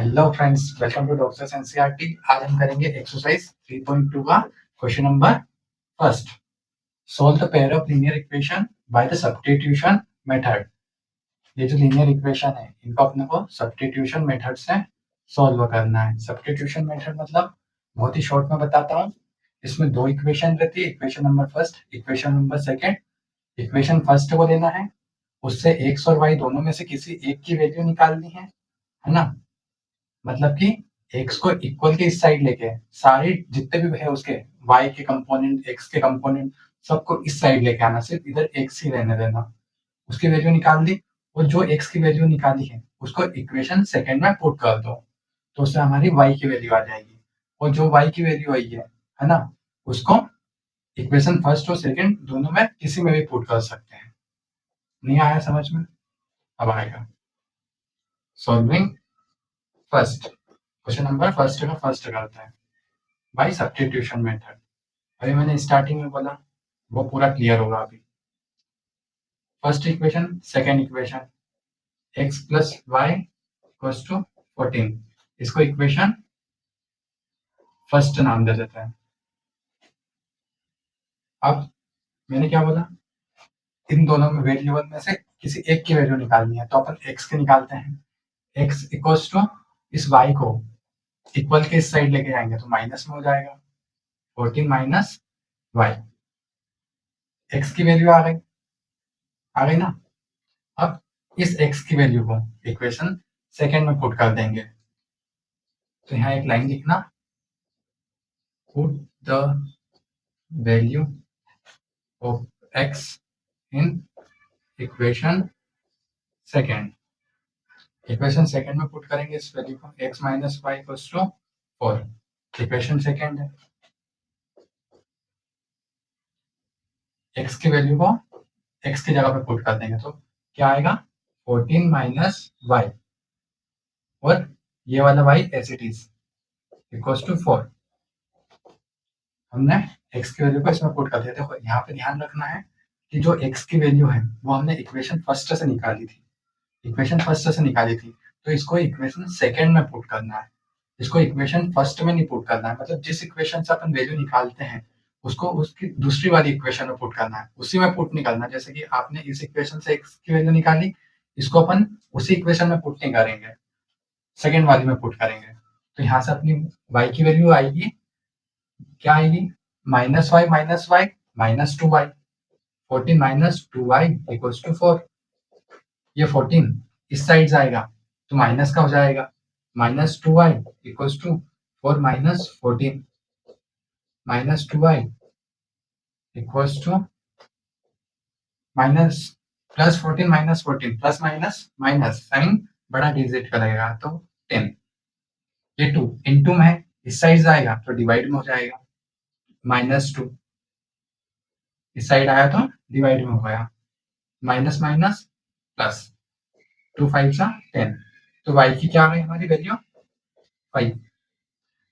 Hello friends, welcome to doctors NCERT. आज हम करेंगे एक्सरसाइज 3.2 का question number first. Solve the pair of linear equation by the substitution method. ये जो linear equation है इनको अपने को सब्स्टिट्यूशन मेथड से सॉल्व करना है। सब्स्टिट्यूशन मेथड मतलब बहुत ही शॉर्ट में बताता हूँ। इसमें दो इक्वेशन रहती है, equation number first, equation number second. Equation first को लेना है, उससे एक्स और वाई दोनों में से किसी एक की वैल्यू निकालनी है ना। मतलब कि x को इक्वल के इस साइड लेके सारे जितने भी है उसके y के कंपोनेंट, x के कंपोनेंट, सबको इस साइड लेके आना, सिर्फ इधर x ही रहने देना। उसकी वैल्यू निकाल दी और जो x की वैल्यू निकाली है उसको इक्वेशन सेकंड में पुट कर दो, तो उससे हमारी y की वैल्यू आ जाएगी। और जो y की वैल्यू आई है ना, उसको इक्वेशन फर्स्ट और सेकंड दोनों में किसी में भी पुट कर सकते हैं। नहीं आया समझ में? अब आएगा solving first. Question number first का फर्स्ट करता है बाय सब्स्टिट्यूशन मेथड। अभी मैंने स्टार्टिंग में बोला वो पूरा क्लियर होगा अभी। First equation, second equation, x plus y equals to 14, इसको इक्वेशन फर्स्ट नाम दे देते हैं। अब मैंने क्या बोला, इन दोनों में वेरिएबल में से किसी एक की वैल्यू निकालनी है, तो अपन x की निकालते हैं। x इक्वल्स टू इस y को इक्वल के इस साइड लेके जाएंगे तो माइनस में हो जाएगा, 14 माइनस वाई। x की वैल्यू आ गई ना। अब इस x की वैल्यू को इक्वेशन सेकेंड में पुट कर देंगे। तो यहाँ एक लाइन लिखना, put the value of x in equation second. Equation second में पुट करेंगे इस वैल्यू को, x minus y equals to 4। Equation second है, x की वैल्यू को x की जगह पे पुट कर देंगे तो क्या आएगा, 14 माइनस वाई, और ये वाला y as it is equals to 4। हमने x की वैल्यू को इसमें पुट कर दिया। देखो यहाँ पे ध्यान रखना है कि जो x की वैल्यू है वो हमने इक्वेशन फर्स्ट से निकाली थी, तो इसको इक्वेशन सेकेंड में पुट करना है। इसको इक्वेशन फर्स्ट में नहीं पुट करना है, मतलब जिस इक्वेशन से अपन वैल्यू निकालते हैं उसको उसकी दूसरी वाली इक्वेशन में पुट करना है, उसी में पुट नहीं करना। जैसे कि आपने इस इक्वेशन से x की वैल्यू निकाली, इसको अपन उसी इक्वेशन में पुट नहीं करेंगे, सेकेंड वाली में पुट करेंगे। तो यहाँ से अपनी y की वैल्यू आएगी, क्या आएगी, minus y minus 2y, 14 minus 2y equals to 4। ये 14 इस साइड जाएगा तो माइनस का हो जाएगा, minus 2y equals to 4 minus 14, minus 2y equals to minus plus 14 minus 14, plus minus minus, sign बड़ा डिजिट का लगेगा तो 10। ये 2 इंटू में है, इस साइड जाएगा तो डिवाइड में हो जाएगा, माइनस 2 इस साइड आया तो डिवाइड में हो गया, माइनस माइनस प्लस, 2 5 सा 10। तो y की क्या आ गई हमारी वैल्यू, 5।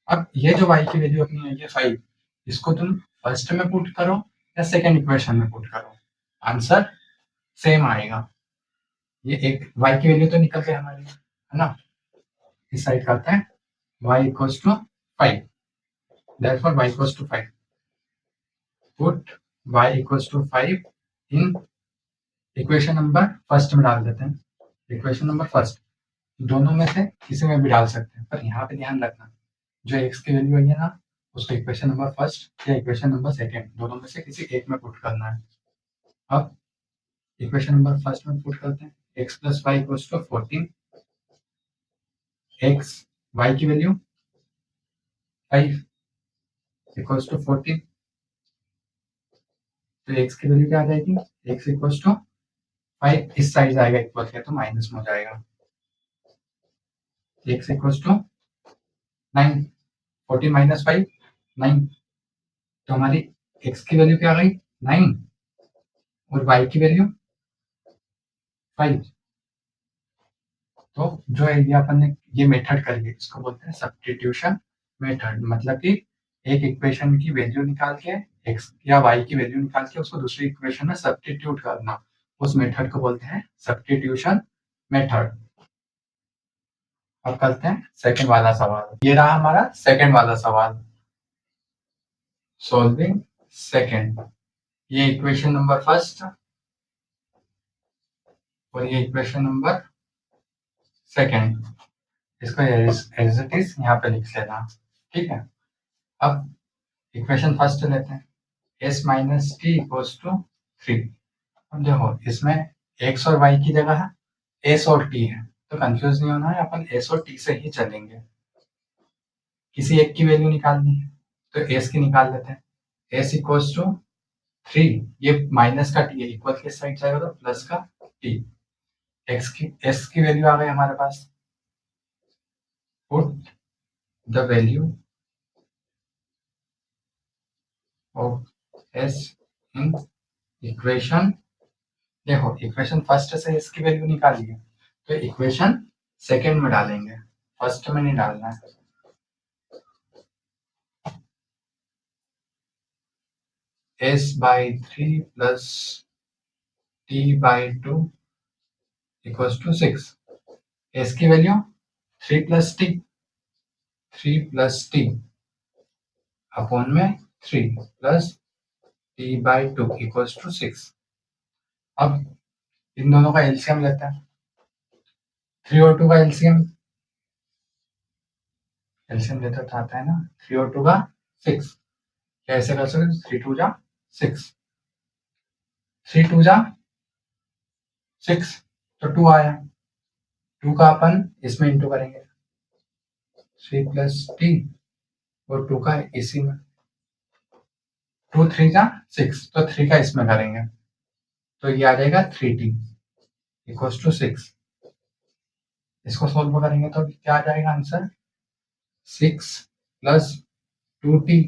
अब ये जो y की वैल्यू अपनी है ये 5, इसको तुम फर्स्ट में पुट करो या सेकेंड इक्वेशन में पुट करो, आंसर सेम आएगा। ये एक y की वैल्यू तो निकल गई हमारी, है ना। इस साइड करते हैं y equals to 5, therefore y equals to 5, put y equals to 5 in equation number first में डाल देते हैं। इक्वेशन नंबर फर्स्ट दोनों में से किसी में भी डाल सकते हैं, पर यहाँ पे ध्यान रखना जो x की वैल्यू आई है ना, उसको इक्वेशन नंबर फर्स्ट या इक्वेशन नंबर सेकेंड दोनों में से किसी एक में पुट करना है। अब इक्वेशन नंबर फर्स्ट में पुट करते हैं, x plus y equals to 14, x y की वैल्यू 5 इक्वल्स टू 14, तो x की वैल्यू क्या आ जाएगी, x इक्वल्स टू 5 इस साइड आएगा इक्वल के तो माइनस में हो जाएगा, x इक्वल्स टू 9, 14 माइनस 5 9, तो हमारी x की वैल्यू क्या आ गई 9 और y की वैल्यू 5। तो जो एरिया अपन ने ये मेथड करी है इसको बोलते हैं सब्स्टिट्यूशन मेथड। मतलब कि एक इक्वेशन की वैल्यू निकाल के x या y की वैल्यू निकाल के उसको दूसरी इक्वेशन में सब्स्टिट्यूट करना, उस मेथड को बोलते हैं सब्स्टिट्यूशन मेथड। अब करते हैं सेकंड वाला सवाल। ये रहा हमारा सेकंड वाला सवाल। सॉल्विंग सेकंड, ये इक्वेशन नंबर फर्स्ट और ये इक्वेशन नंबर सेकंड, इसको एज इट इज यहाँ पे लिख लेना, ठीक है। अब इक्वेशन फर्स्ट लेते हैं, s minus t equals to 3। अब देखो इसमें x और y की जगह s और t है, तो कंफ्यूज नहीं होना है, अपन s और t से ही चलेंगे। किसी एक की वैल्यू निकालनी है तो s की निकाल लेते हैं। s इक्वल्स टू 3, ये माइनस का t है, इक्वल के साइड जाएगा तो प्लस का t। s की वैल्यू आ गई हमारे पास। Put the value of s in equation. देखो इक्वेशन फर्स्ट से इसकी वैल्यू निकाली है, तो इक्वेशन सेकंड में डालेंगे, फर्स्ट में नहीं डालना है। s by 3 plus t by 2 equals to 6। s की वैल्यू 3 प्लस t अपॉन में 3 plus t by 2 equals to 6। अब इन दोनों का एलसीएम लेते हैं। 3 और 2 का एलसीएम लेते तो आता है ना 3 और 2 का 6। कैसे कर सकते, 3 2 जा 6, 3 2 जा 6, तो 2 आया। 2 का अपन इसमें इंटू करेंगे, 3 प्लस टी और 2 का इसी में, 2 3 जा 6, तो 3 का इसमें करेंगे, तो ये आ जाएगा 3t इक्वल्स टू 6। इसको सोल्व करेंगे तो क्या आ जाएगा answer, 6 plus 2t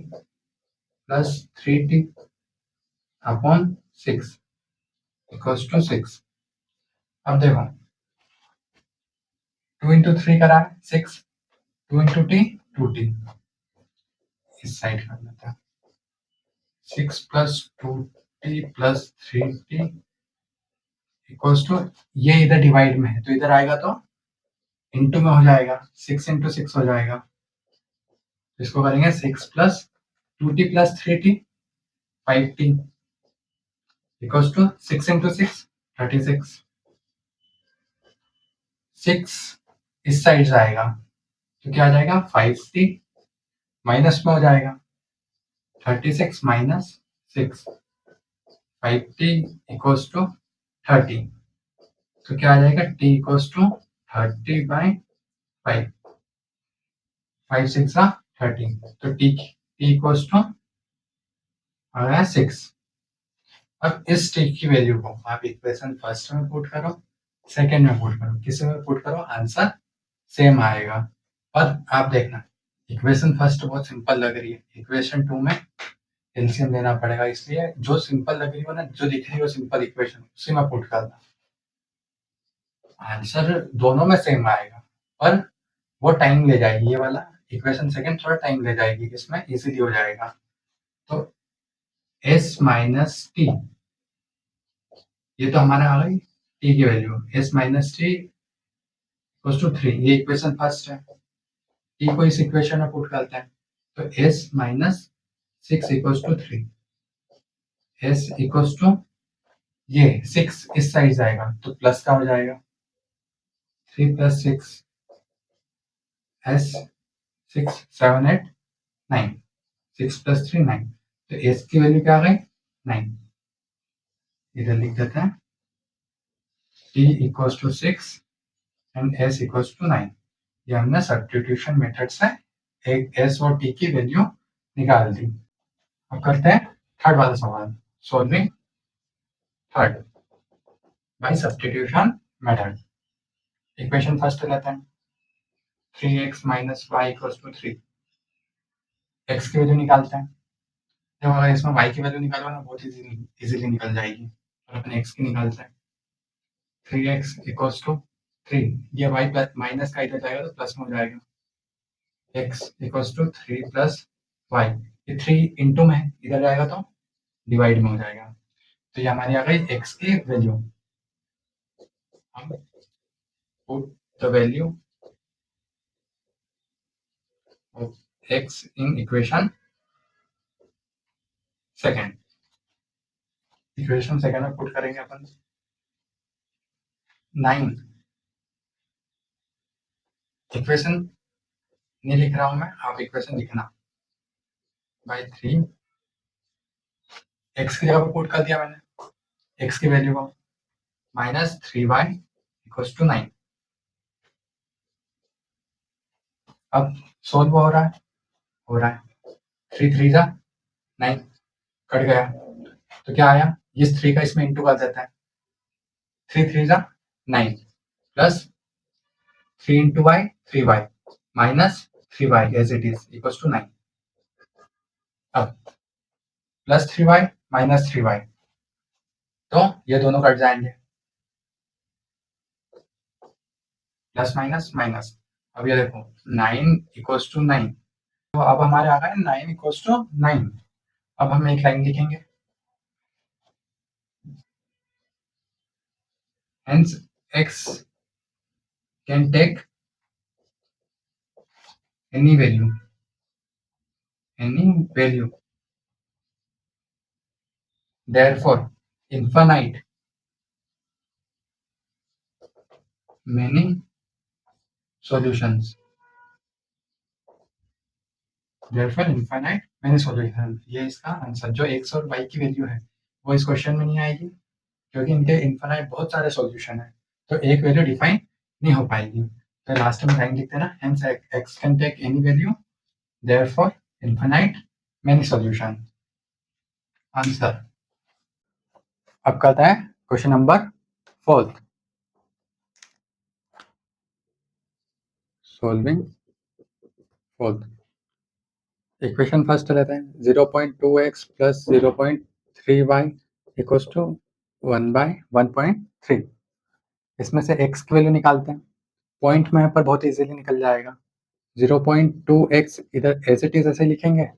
plus 3t upon 6 equals to 6। अब देखो 2 इंटू 3 करा है 6, 2 इंटू टी 2t, इस साइड कर लेते हैं। 6 plus 2t plus 3t equals to, ये इधर डिवाइड में है तो इधर आएगा तो इंटू में हो जाएगा, 6 इंटू 6 हो जाएगा। इसको करेंगे 6 plus 2t plus 3t 5t equals to 6 into 6 36। 6 इस साइड जाएगा तो क्या आ जाएगा 5t, माइनस में हो जाएगा 36 माइनस 6, 5t इक्वल्स टू 30, तो क्या आ जाएगा t इक्वल्स टू 30 बाई 5, 5 6 30, तो t इक्वल्स टू आ गया 6। अब इस t की वैल्यू को आप इक्वेशन फर्स्ट में पुट करो, सेकंड में पुट करो, किसी में पुट करो आंसर सेम आएगा। पर आप देखना इक्वेशन फर्स्ट बहुत सिंपल लग रही है, इक्वेशन 2 में एलसीएम लेना पड़ेगा, इसलिए जो सिंपल लग रही हो ना, जो दिख रही हो सिंपल इक्वेशन उसी में पुट करना, आंसर दोनों में सेम आएगा। पर वो टाइम ले जाएगी, ये वाला इक्वेशन सेकंड थोड़ा टाइम ले जाएगी, इसमें इजीली हो जाएगा। तो s माइनस टी, ये तो हमारा आ गई t की value, s minus t equals to 3, ये इक्वेशन फर्स्ट है। t को इस इक्वेशन में पुट करते हैं तो s minus 6 equals to 3, s equals to, ये 6 इस साइड जाएगा तो प्लस का हो जाएगा, 3 प्लस 6 s 6 7 8 9, 6 प्लस 3 9, तो s की वैल्यू क्या आ गई 9। इधर लिख देते हैं t equals to 6 and s equals to 9। ये हमने सब्स्टिट्यूशन मेथड से एक s और t की वैल्यू निकाल दी। अब करते हैं थर्ड वाला सवाल, solving third by substitution method. Equation first लेते हैं, 3x minus y equals to 3, x की वैल्यू निकालते हैं। जब अगर इसमें y की वैल्यू निकालो ना बहुत इजीली निकल जाएगी, और अपने x की निकालते हैं, 3x इक्वल्स टू 3, ये y प्लस माइनस का इधर जाएगा तो प्लस में हो जाएगा, x equals to 3 plus y, ये 3 इंटू में है, इधर जाएगा तो डिवाइड में हो जाएगा, तो ये हमारी आ गई x की वैल्यू। हम put the value of x in equation second. Equation second में पुट करेंगे अपन 9. इक्वेशन नहीं लिख रहा हूं मैं, आप इक्वेशन लिखना. बाई 3 एक्स की जगह पर पुट कर दिया मैंने, एक्स की वैल्यू को -3y इक्वल्स टू 9. अब सोल्व हो रहा है 3 3 जा 9 कट गया तो क्या आया, इस 3 का इसमें इंटू कर देता है. 3 3 जा 9 plus 3 into y 3y minus 3y as it is equals to 9. अब प्लस 3y माइनस 3y, तो ये दोनों कट जाएंगे, प्लस माइनस माइनस. अब ये देखो 9 इक्वल्स टू 9, तो अब हमारे आ गए 9 इक्वल्स टू 9. अब हम एक लाइन लिखेंगे, hence x can take any value therefore infinite many solutions. therefore infinite many solutions, ये इसका आंसर. जो x और y की वैल्यू है वो इस क्वेश्चन में नहीं आएगी क्योंकि इनके इनफाइनाइट बहुत सारे सॉल्यूशन है, तो एक वैल्यू डिफाइन नहीं हो पाएगी. तो लास्ट में लाइन लिखते हैं ना, hence x can take any value therefore infinite many solution. Answer. अब करता है question number 4. Solving 4. Equation first रहता है 0.2x plus 0.3y equals to 1/1.3. इसमें से x की वैल्यू निकालते हैं. पॉइंट में पर बहुत इजीली निकल जाएगा. 0.2x इधर एज इट इज ऐसे लिखेंगे,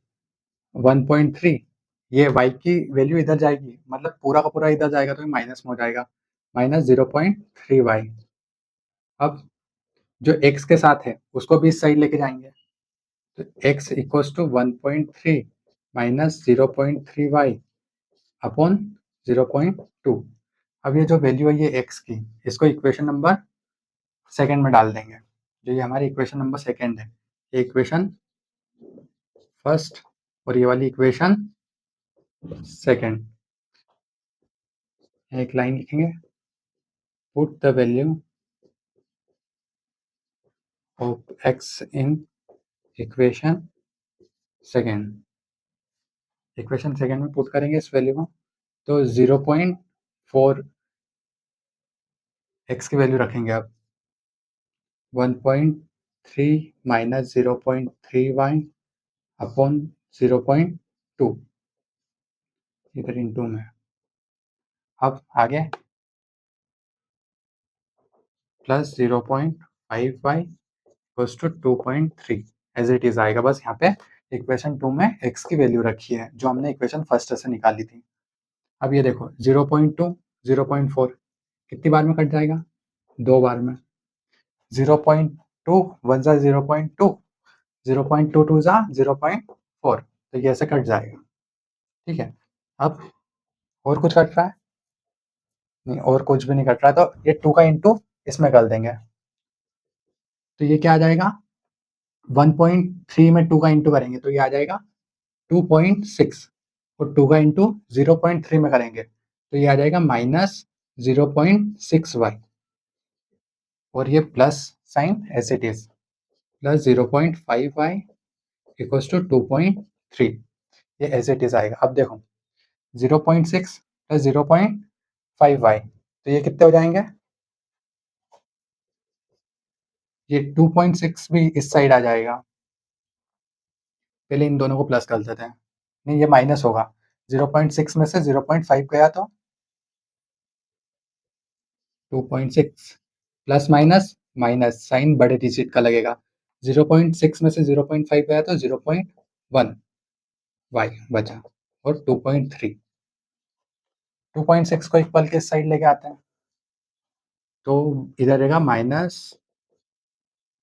1.3 ये y की वैल्यू इधर जाएगी, मतलब पूरा का पूरा इधर जाएगा तो ये माइनस में हो जाएगा, माइनस 0.3y. अब जो x के साथ है उसको भी इस साइड लेके जाएंगे, तो x equals to 1.3 minus 0.3y upon 0.2. अब ये जो वैल्यू है ये x की, इसको इक्वेशन नंबर सेकेंड में डाल देंगे. जो ये हमारी इक्वेशन नंबर सेकेंड है, ये इक्वेशन फर्स्ट और ये वाली इक्वेशन सेकेंड. एक लाइन लिखेंगे, put the value of x in equation second. Equation second में पुट करेंगे इस वैल्यू को, तो 0.4 x की वैल्यू रखेंगे. अब 1.3 माइनस 0.3y अपॉन 0.2 इधर इंटू में. अब आगे plus 0.5y equals to 2.3 as it is आएगा. बस यहाँ पे इक्वेशन 2 में x की वैल्यू रखी है जो हमने इक्वेशन फर्स्ट से निकाली थी. अब ये देखो 0.2 0.4 कितनी बार में कट जाएगा, 2 बार में. 0.2 1 जा 0.2, 0.22 जा 0.4, तो ये ऐसे कट जाएगा. ठीक है. अब और कुछ कट रहा है नहीं, और कुछ भी नहीं कट रहा है, तो ये 2 का इंटू इसमें कर देंगे, तो ये क्या आ जाएगा, 1.3 में 2 का इंटू करेंगे तो ये आ जाएगा 2.6, और 2 का इंटू 0.3 में करेंगे तो ये आ जाएगा माइनस 0.6y, और ये plus sign as it is, plus 0.5y equals to 2.3, ये एज इट इज आएगा. अब देखो 0.6 प्लस 0.5y, तो ये कितने हो जाएंगे, ये 2.6 भी इस साइड आ जाएगा. पहले इन दोनों को प्लस कर देते हैं, नहीं ये माइनस होगा, 0.6 में से 0.5 गया तो 2.6 प्लस माइनस माइनस, साइन बड़े डिजिट का लगेगा. 0.6 में से 0.5 गया तो 0.1 y बचा, और 2.3. 2.6 को इक्वल के साइड लेके आते हैं, तो इधर रहेगा minus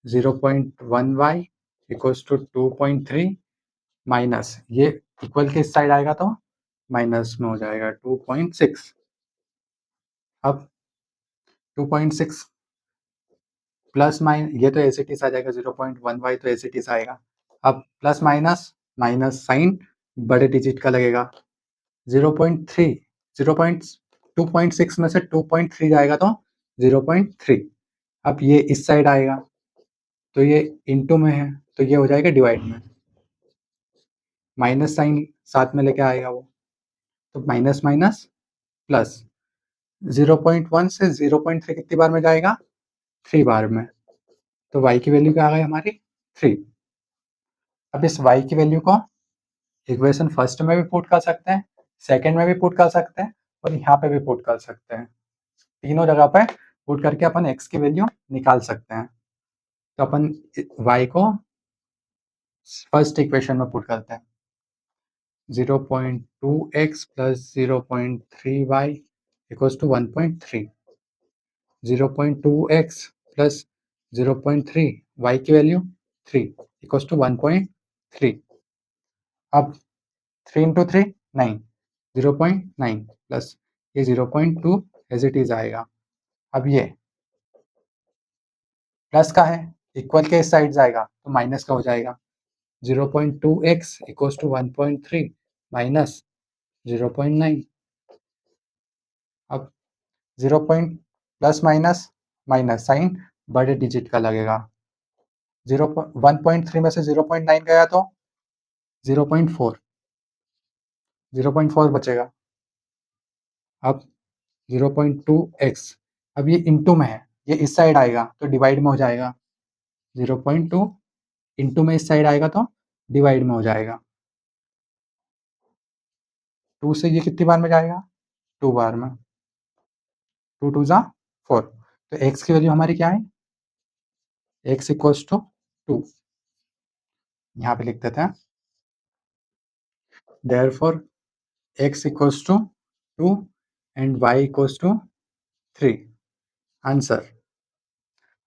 0.1y equals to 2.3 minus ये इक्वल के इस साइड आएगा तो माइनस में हो जाएगा 2.6। अब 2.6 प्लस माइनस ये तो एज इट इज आ जाएगा 0.1y तो एज इट इज आएगा। अब प्लस माइनस माइनस साइन बड़े डिजिट का लगेगा 0.3 2.6 में से 2.3 जाएगा तो 0.3। अब ये इस साइड आएगा तो ये इनटू में है तो ये हो जाएगा डिवाइड में, माइनस साइन साथ में लेके आएगा वो तो माइनस माइनस प्लस 0.1 से 0.3 कितनी बार में जाएगा 3 बार में, तो y की वैल्यू क्या आ गई हमारी 3। अब इस y की वैल्यू को इक्वेशन फर्स्ट में भी पुट कर सकते हैं, सेकंड में भी पुट कर सकते हैं और यहाँ पे भी पुट कर सकते हैं। तीनों जगह पे पुट करके अपन x की वैल्यू निकाल सकते हैं। तो अपन y को फर्स्ट इक्वेशन में पुट करते हैं 0.2x plus 0.3y equals to 1.3, 0.2x plus 0.3 y की वैल्यू 3 इक्वल्स टू 1.3। अब 3 इंटू 3 9, 0.9 प्लस ये 0.2 एज इट इज आएगा। अब ये प्लस का है इक्वल के इस साइड जाएगा तो माइनस का हो जाएगा 0.2x इक्वल्स टू 1.3 माइनस 0.9। अब 0. प्लस माइनस माइनस साइन बड़े डिजिट का लगेगा 1.3 में से 0.9 गया तो 0.4 बचेगा। अब 0.2x अब ये इंटू में है ये इस साइड आएगा तो डिवाइड में हो जाएगा 0.2 इंटू में इस साइड आएगा तो डिवाइड में हो जाएगा 2 से ये कितनी बार में जाएगा 2 बार में, 2 2 जा 4 तो x की वैल्यू हमारी क्या है x इक्वल्स टू 2। यहाँ पे लिख देते हैं therefore x equals to 2 and y equals to 3 answer.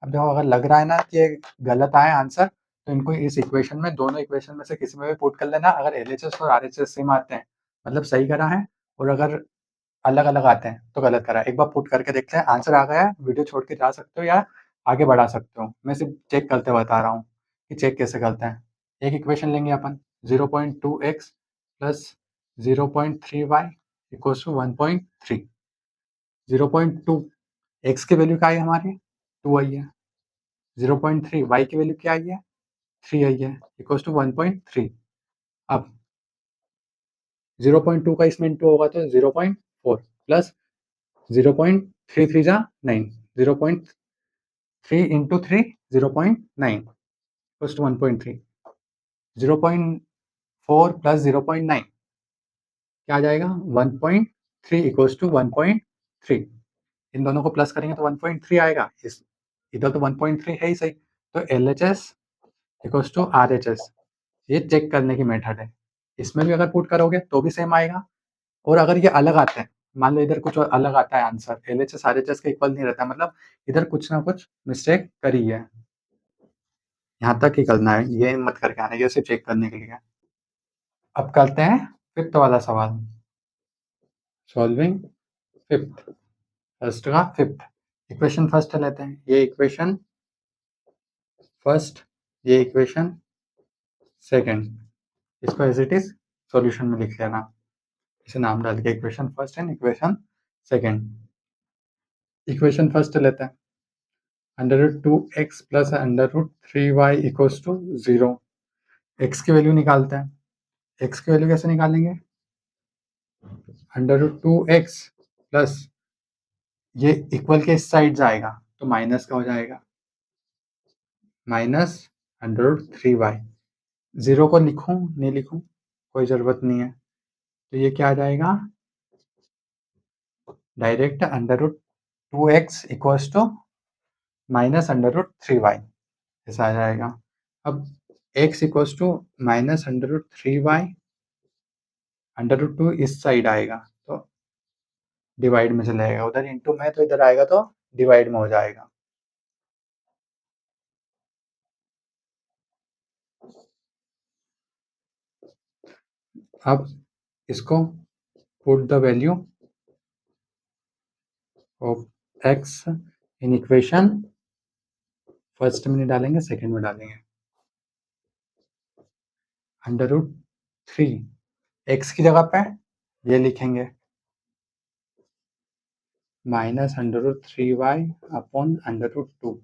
अब देखो अगर लग रहा है ना कि ये गलत आए आंसर तो इनको इस इक्वेशन में दोनों इक्वेशन में से किसी में भी पुट कर लेना। अगर LHS और RHS सेम आते हैं मतलब सही करा है, और अगर अलग अलग आते हैं तो गलत करा है। एक बार पुट करके देखते हैं, आंसर आ गया है वीडियो छोड़ के जा सकते हो या आगे बढ़ा सकते हो, मैं सिर्फ चेक करते बता रहा हूँ कि चेक कैसे करते हैं। एक इक्वेशन लेंगे अपन 0.2x plus 0.3y equals to 1.3। 0.2 x की वैल्यू क्या आई हमारी 2 आई है, 0.3 y की वैल्यू क्या आई है 3 आई है इक्वल्स टू 1.3। अब 0.2 का इसमें इंटू होगा तो 0.4 प्लस 0.33 जा 9, 0.3 इंटू 3 0.9 इक्वल्स टू 1.3। 0.4 प्लस 0.9 क्या आ जाएगा 1.3 इक्वल्स टू 1.3। इन दोनों को प्लस करेंगे तो 1.3 आएगा, इस इधर तो 1.3 है ही सही। तो LHS इक्वल्स टू RHS ये चेक करने की मेथड है। इसमें भी अगर पुट करोगे तो भी सेम आएगा, और अगर ये अलग आते हैं मान लो इधर कुछ और अलग आता है आंसर LHS RHS का इक्वल नहीं रहता मतलब इधर कुछ ना कुछ मिस्टेक करी है। यहाँ तक ही करना है, ये मत करके आना, ये सिर्फ चेक करने के लिए। अब करते हैं फिफ्थ वाला सवाल, सॉल्विंग फिफ्थ, फर्स्ट का फिफ्थ। इक्वेशन फर्स्ट लेते हैं, ये इक्वेशन फर्स्ट, ये इक्वेशन सेकंड, इसको एज इट इज सॉल्यूशन में लिख लेना, इसे नाम डाल के equation first and equation second. Equation first लेते हैं √2x plus √3y equals to 0। x की वैल्यू निकालते हैं, x की वैल्यू कैसे निकालेंगे √2x प्लस ये इक्वल के इस साइड जाएगा तो माइनस का हो जाएगा माइनस √3y। 0 को लिखूं नहीं लिखूं कोई ज़रूरत नहीं है, तो ये क्या आ जाएगा direct √2x equals to minus √3y ऐसा आ जाएगा। अब x equals to minus √3y, √2 इस साइड आएगा तो डिवाइड में चला जाएगा, उधर इंटू में तो इधर आएगा तो डिवाइड में हो जाएगा। अब इसको put the value of x in equation, first में नहीं डालेंगे, सेकेंड में डालेंगे। √3 एक्स की जगह पे ये लिखेंगे -√3y upon √2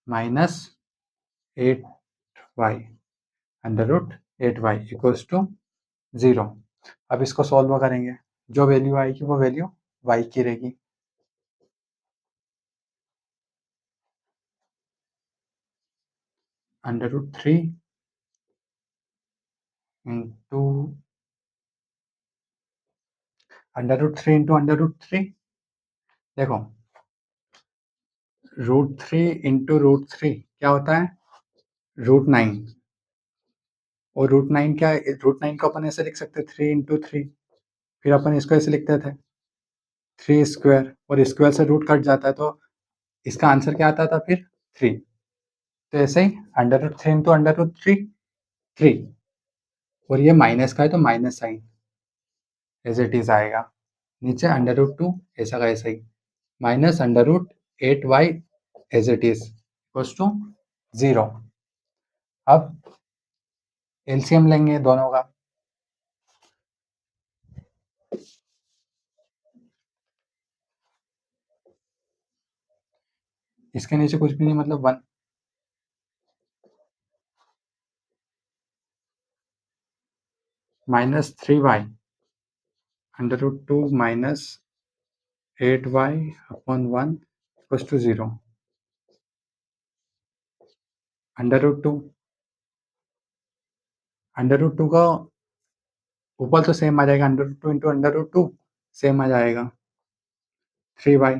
minus 8y √8y equals to 0। अब इसको सॉल्व करेंगे, जो वैल्यू आएगी वो वैल्यू y की रहेगी। √3 इंटू √3 देखो, √3 इंटू √3 क्या होता है, √9। और √9 क्या है, √9 को अपन ऐसे लिख सकते 3 इंटू 3, फिर अपन इसको ऐसे लिखते थे 3 स्क्वायर, और स्क्वायर से रूट कट जाता है तो इसका आंसर क्या आता था फिर 3। तो ऐसे ही √3 इंटू √3 3, और ये माइनस का है तो minus sign as it is आएगा। नीचे √2 ऐसा का ऐसा ही, minus √8y as it is equals to 0। अब एलसीएम लेंगे दोनों का, इसके नीचे कुछ भी नहीं मतलब 1, -3y √2 minus 8y upon 1 equals to 0। √2 का ऊपर तो सेम आ जाएगा, √2 इंटू √2 सेम आ जाएगा 3y,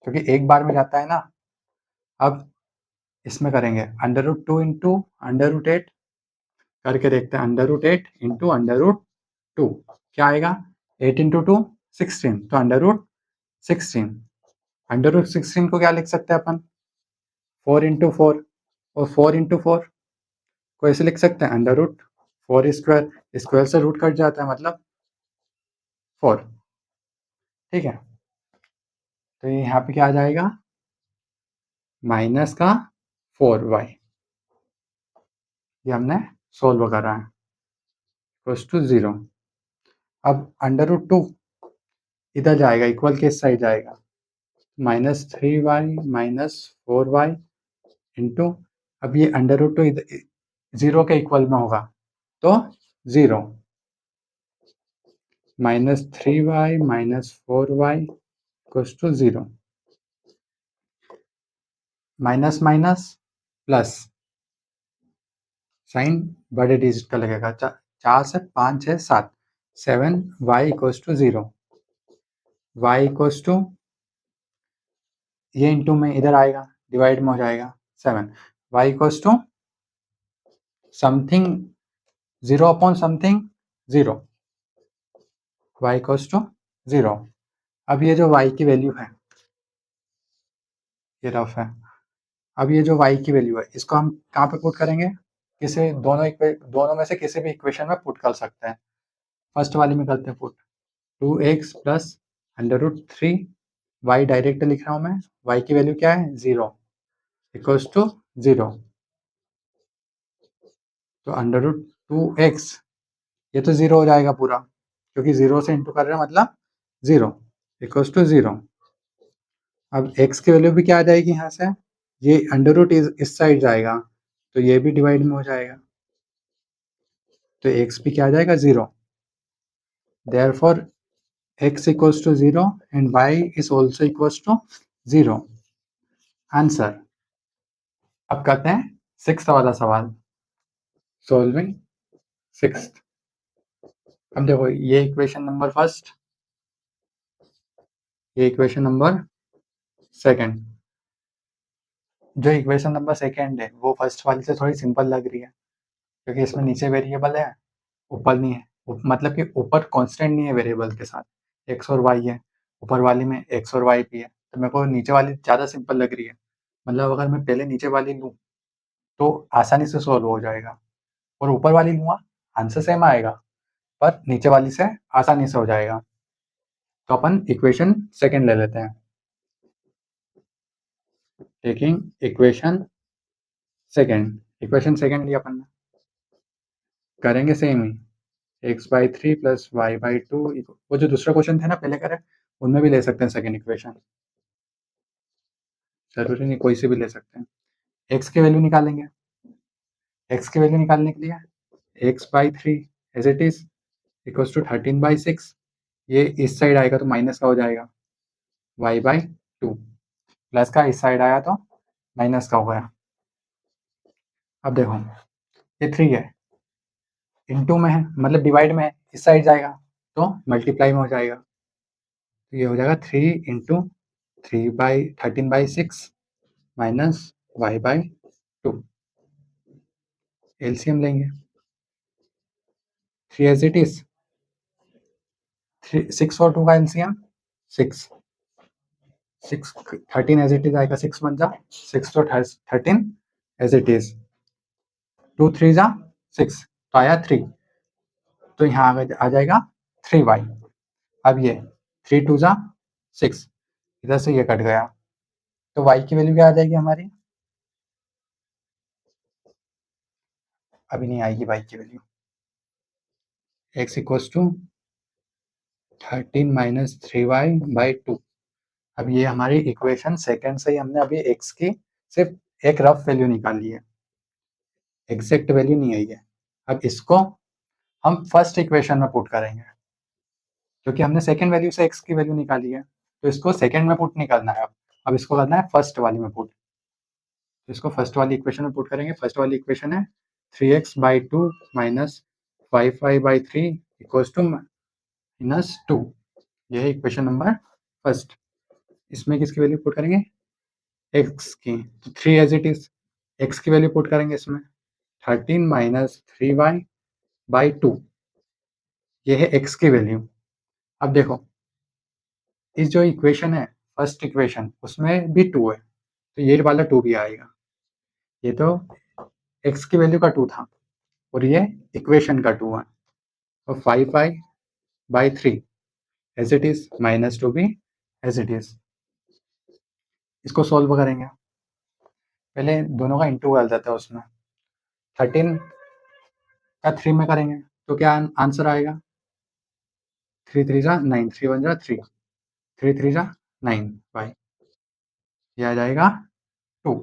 क्योंकि एक बार में जाता है ना। अब इसमें करेंगे √2 इंटू √8 करके देखते हैं, √8 इंटू √2 क्या आएगा, 8 इंटू 2 16, तो √16। √16 को क्या लिख सकते हैं अपन, 4 इंटू 4, और 4 इंटू 4 को ऐसे लिख सकते हैं √4 स्क्वायर, स्क्वायर से रूट कट जाता है मतलब 4। ठीक है, तो ये यहाँ पे क्या आ जाएगा, माइनस का 4y, ये हमने सोल्व करा है, इक्वल्स टू 0। अब √2 इधर जाएगा, इक्वल के इस साइड जाएगा, -3y -4y इंटू, अब ये √2 0 के इक्वल में होगा तो 0, -3y -4y equals to 0। Minus minus plus, sign बड़े डिजिट का लगेगा, 4 से 5 6 7, 7y equals to 0, y equals to, ये इंटू में इधर आएगा, डिवाइड में हो जाएगा 7, y equals to something 0 upon something 0, y equals to 0। अब ये जो y की वैल्यू है, ये रफ है, अब ये जो y की वैल्यू है इसको हम कहाँ पे पुट करेंगे, किसी दोनों में से किसी भी इक्वेशन में पुट कर सकते हैं। फर्स्ट वाली में करते हैं put, 2x plus √3, y direct लिख रहा हूँ मैं, y की वैल्यू क्या है 0 इक्वल्स टू 0, तो √2x ये तो 0 हो जाएगा पूरा, क्योंकि 0 से इंटू कर रहे हैं मतलब 0 इक्वल्स टू 0। अब x की वैल्यू भी क्या आ जाएगी यहाँ से, ये √ इस साइड जाएगा तो ये भी डिवाइड में हो जाएगा, तो x भी क्या आ जाएगा 0, therefore x equals to 0 and y is also equals to 0, answer. अब करते हैं 6th वाला सवाल, सॉल्विंग 6th। अब देखो, ये इक्वेशन नंबर फर्स्ट, ये इक्वेशन नंबर सेकंड। जो इक्वेशन नंबर सेकंड है वो फर्स्ट वाली से थोड़ी सिंपल लग रही है, क्योंकि इसमें नीचे वेरिएबल है, ऊपर नहीं है, मतलब कि ऊपर कांस्टेंट नहीं है वेरिएबल के साथ, x और y है, ऊपर वाली में x और y भी है, तो मेरे को नीचे वाली ज़्यादा सिंपल लग रही है। मतलब अगर मैं पहले नीचे वाली लूँ तो आसानी से सोल्व हो जाएगा। और ऊपर वाली लूँगा आंसर सेम आएगा, पर नीचे वाली से आसानी से हो जाएगा। तो अपन इक्वेशन सेकंड ले लेते हैं। टेकिंग इक्वेशन सेकंड लिया अपन ने, करेंगे सेम ही x/3 + y/2। वो जो दूसरा क्वेश्चन थे ना पहले करे, उनमें भी ले सकते हैं सेकंड इक्वेशन, जरूरी नहीं कोई से भी ले सकते हैं। x की वैल्यू निकालेंगे। x की वैल्यू निकालने के लिए x/3 as it is equals to 13/6। ये इस साइड आएगा तो माइनस का हो जाएगा, y/2 प्लस का इस साइड आया तो माइनस का हो गया। अब देखो ये 3 है, इनटू में है मतलब डिवाइड में है, इस साइड जाएगा तो मल्टीप्लाई में हो जाएगा। तो ये हो जाएगा 3 इंटू 13/6 माइनस y/2। एलसीएम लेंगे, 3 एज इट इज, 6 और 2 का एलसीएम 6, 13 एज इट इज आएगा, 6 बन जा 6 तो 13 एज इट इज, 2 3 जा 6 तो आया 3, तो यहाँ आ जाएगा 3y। अब ये 3 2 जा 6, इधर से ये कट गया तो y की वैल्यू क्या आ जाएगी हमारी, अभी नहीं आएगी y की value, x equals to 13 minus 3y/2। अब ये हमारी इक्वेशन सेकंड से ही हमने अभी x की सिर्फ एक रफ वैल्यू निकाल ली है, एग्जैक्ट वैल्यू नहीं आई है। अब इसको हम फर्स्ट इक्वेशन में पुट करेंगे, क्योंकि हमने सेकंड वैल्यू से x की वैल्यू निकाली है, तो इसको सेकंड में पुट नहीं करना है। अब इसको करना है फर्स्ट वाली में पुट, तो इसको फर्स्ट वाली इक्वेशन में पुट करेंगे। फर्स्ट वाली इक्वेशन है 3x/2 minus 5y/3 equals to -2। यह है इक्वेशन नंबर फर्स्ट। इसमें किसकी वैल्यू पुट करेंगे, x की, तो 3 एज इट इज, x की वैल्यू पुट करेंगे इसमें 13 माइनस 3y/2, ये है x की वैल्यू। अब देखो इस जो इक्वेशन है फर्स्ट इक्वेशन उसमें भी 2 है, तो ये वाला 2 भी आएगा। ये तो x की वैल्यू का 2 था और ये इक्वेशन का 2 है, और 5y/3 एज इट इज, -2 भी एज इट इज। इसको सॉल्व करेंगे, पहले दोनों का इंटू कर देते हैं। उसमें 13 का 3 में करेंगे तो क्या आंसर आएगा, 3 3 जा 9, 3 1 जा 3, 3 3 जा 9 बाई, ये आ जाएगा 2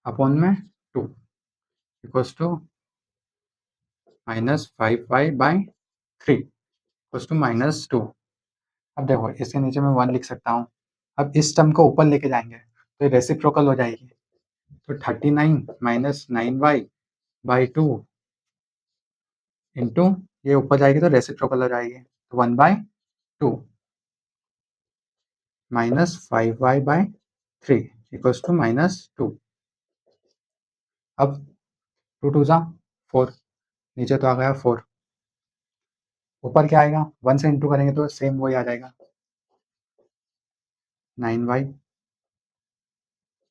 अपॉन में 2 equals to -5y/3 equals to -2। अब देखो इसके नीचे मैं 1 लिख सकता हूँ। अब इस टर्म को ऊपर लेके जाएंगे तो रेसिप्रोकल हो जाएगी, तो 39 माइनस 9y/2 इंटू ये ऊपर जाएगी तो रेसिप्रोकल हो जाएगी, तो 1/2 माइनस 5y/3 इक्वल्स टू -2। अब 2 2 जा 4, नीचे तो आ गया 4, ऊपर क्या आएगा 1 से इंटू करेंगे तो सेम वही आ जाएगा, 9y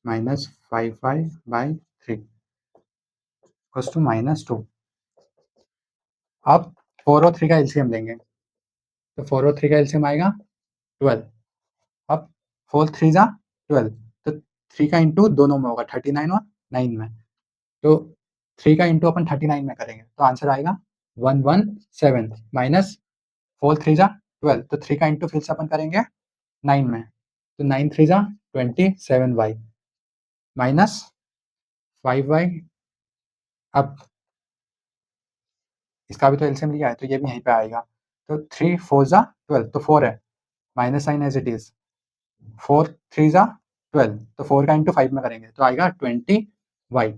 minus 5y/3 equals to -2। अब 4 और 3 का एलसीएम लेंगे, तो 4 और 3 का एलसीएम आएगा 12। अब 4 3 जा 12, तो 3 का इंटू दोनों में होगा 39 और 9 में, तो 3 का इंटू अपन 39 में करेंगे तो आंसर आएगा 117 माइनस 4 3 जा 12, तो 3 का इंटू फिर से अपन करेंगे 9 में, तो 9 3 जा 27y माइनस 5y। अब इसका भी तो एलसीएम लिया है तो ये भी यहीं पे आएगा, तो 3 4 जा 12, तो 4 है, minus sign as it is, 4 3 जा 12, तो 4 का इंटू 5 में करेंगे तो आएगा 20y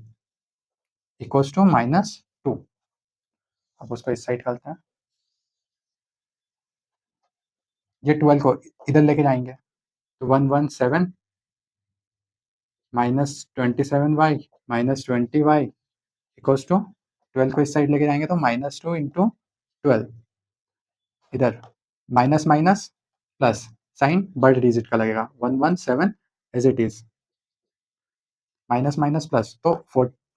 इक्वल्स टू -2। अब उसको इस साइड करते हैं, ये 12 को इधर लेके जाएंगे तो 117 minus 27y minus 20y equals to 12 को इस साइड लेके जाएंगे तो -2 इंटू 12, इधर माइनस माइनस प्लस साइन बड़े डिजिट का लगेगा, 117 as it is, minus minus plus तो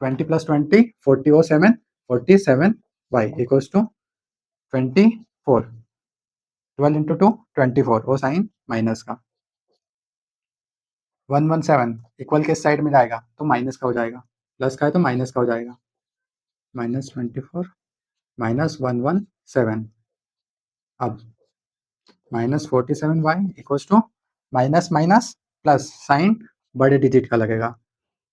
20 + 20 40 और 7 47y इक्वल्स टू 24 12 × 2 24 और साइन माइनस का 117 इक्वल किस साइड में जाएगा तो माइनस का हो जाएगा, प्लस का है तो माइनस का हो जाएगा, -24 -117 अब -47y equals to minus minus plus sign बड़े डिजिट का लगेगा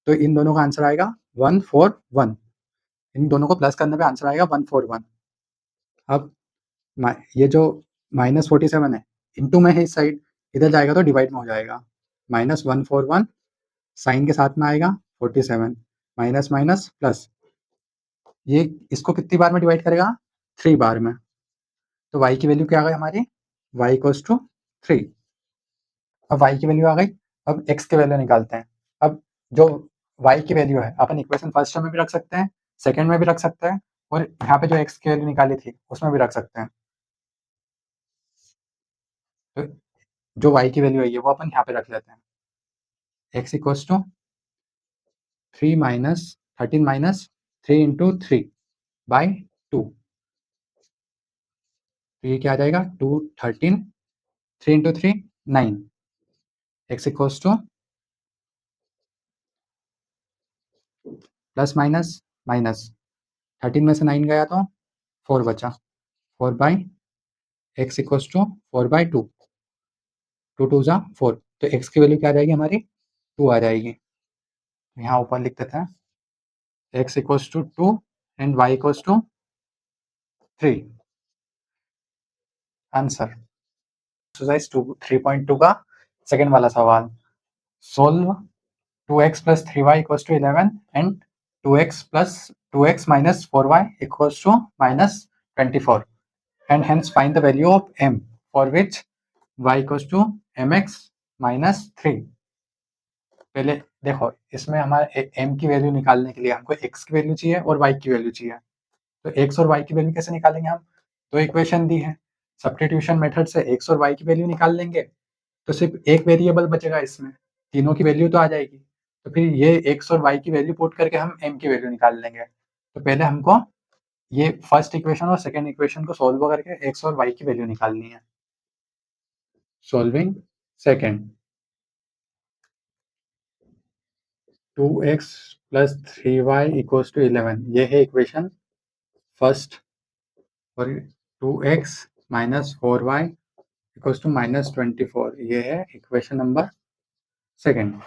तो इन दोनों का आंसर आएगा 141। इन दोनों को प्लस करने पे आंसर आएगा 141। अब ये जो -47 है इंटू में है इस साइड, इधर जाएगा तो डिवाइड में हो जाएगा, -141 साइन के साथ में आएगा 47 माइनस माइनस प्लस, ये इसको कितनी बार में डिवाइड करेगा 3 बार में, तो y की वैल्यू क्या आ गई हमारी y इक्वल्स टू 3। अब y की वैल्यू आ गई, अब x की वैल्यू निकालते हैं। अब जो y की वैल्यू है अपन इक्वेशन फर्स्ट में भी रख सकते हैं, सेकंड में भी रख सकते हैं, और यहाँ पे जो x की वैल्यू निकाली थी उसमें भी रख सकते हैं। तो जो y की वैल्यू है ये वो अपन यहाँ पे रख लेते हैं, x equals to 3 minus 13 minus 3 × 3 by 2, तो ये क्या आ जाएगा 2 13 3 × 3 9 x equals to plus minus minus 13 में से 9 गया तो 4 बचा, 4 by x equals to 4 by 2, 2 2 ज़ा 4, तो x की वैल्यू क्या आ जाएगी हमारी 2 आ जाएगी। यहाँ ऊपर लिख देते हैं x equals to 2 and y equals to 3। Answer exercise 3.2 का सेकेंड वाला सवाल, solve 2x + 3y = 11 and 2x minus 4y equals to -24 and hence find the value of m for which y equals to mx minus 3। पहले देखो इसमें हमारे m की value निकालने के लिए हमको x की वैल्यू चाहिए और y की वैल्यू चाहिए, तो x और y की वैल्यू कैसे निकालेंगे हम, तो इक्वेशन दी है सब्स्टिट्यूशन मेथड से x और y की वैल्यू निकाल लेंगे तो सिर्फ एक वेरिएबल बचेगा, इसमें तीनों की वैल्यू तो आ जाएगी, तो फिर ये x और y की वैल्यू पुट करके हम m की वैल्यू निकाल लेंगे। तो पहले हमको ये फर्स्ट इक्वेशन और सेकेंड इक्वेशन को सोल्व करके x और y की वैल्यू निकालनी है। सोल्विंग सेकेंड, 2x + 3y = 11 ये है इक्वेशन फर्स्ट, और 2x - 4y = -24 ये है equation number second.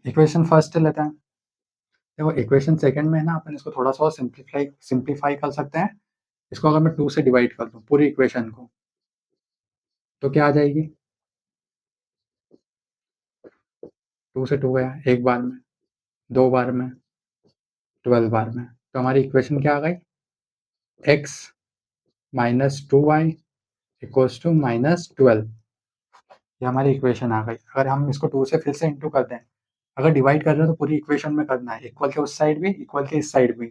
Equation first लेते हैं, देखो इक्वेशन सेकंड में है ना अपन इसको थोड़ा सा सिंप्लीफाई कर सकते हैं। इसको अगर मैं 2 से डिवाइड कर दूं पूरी इक्वेशन को तो क्या आ जाएगी, 2 से 2 गया एक बार में, 2 बार में, 12 बार में, तो हमारी इक्वेशन क्या आ गई x - 2y = -12, ये हमारी इक्वेशन आ गई। अगर हम इसको 2 से फिर से इंटू कर दें, अगर डिवाइड कर रहे हो तो पूरी इक्वेशन में करना है, इक्वल के उस साइड भी इक्वल के इस साइड भी,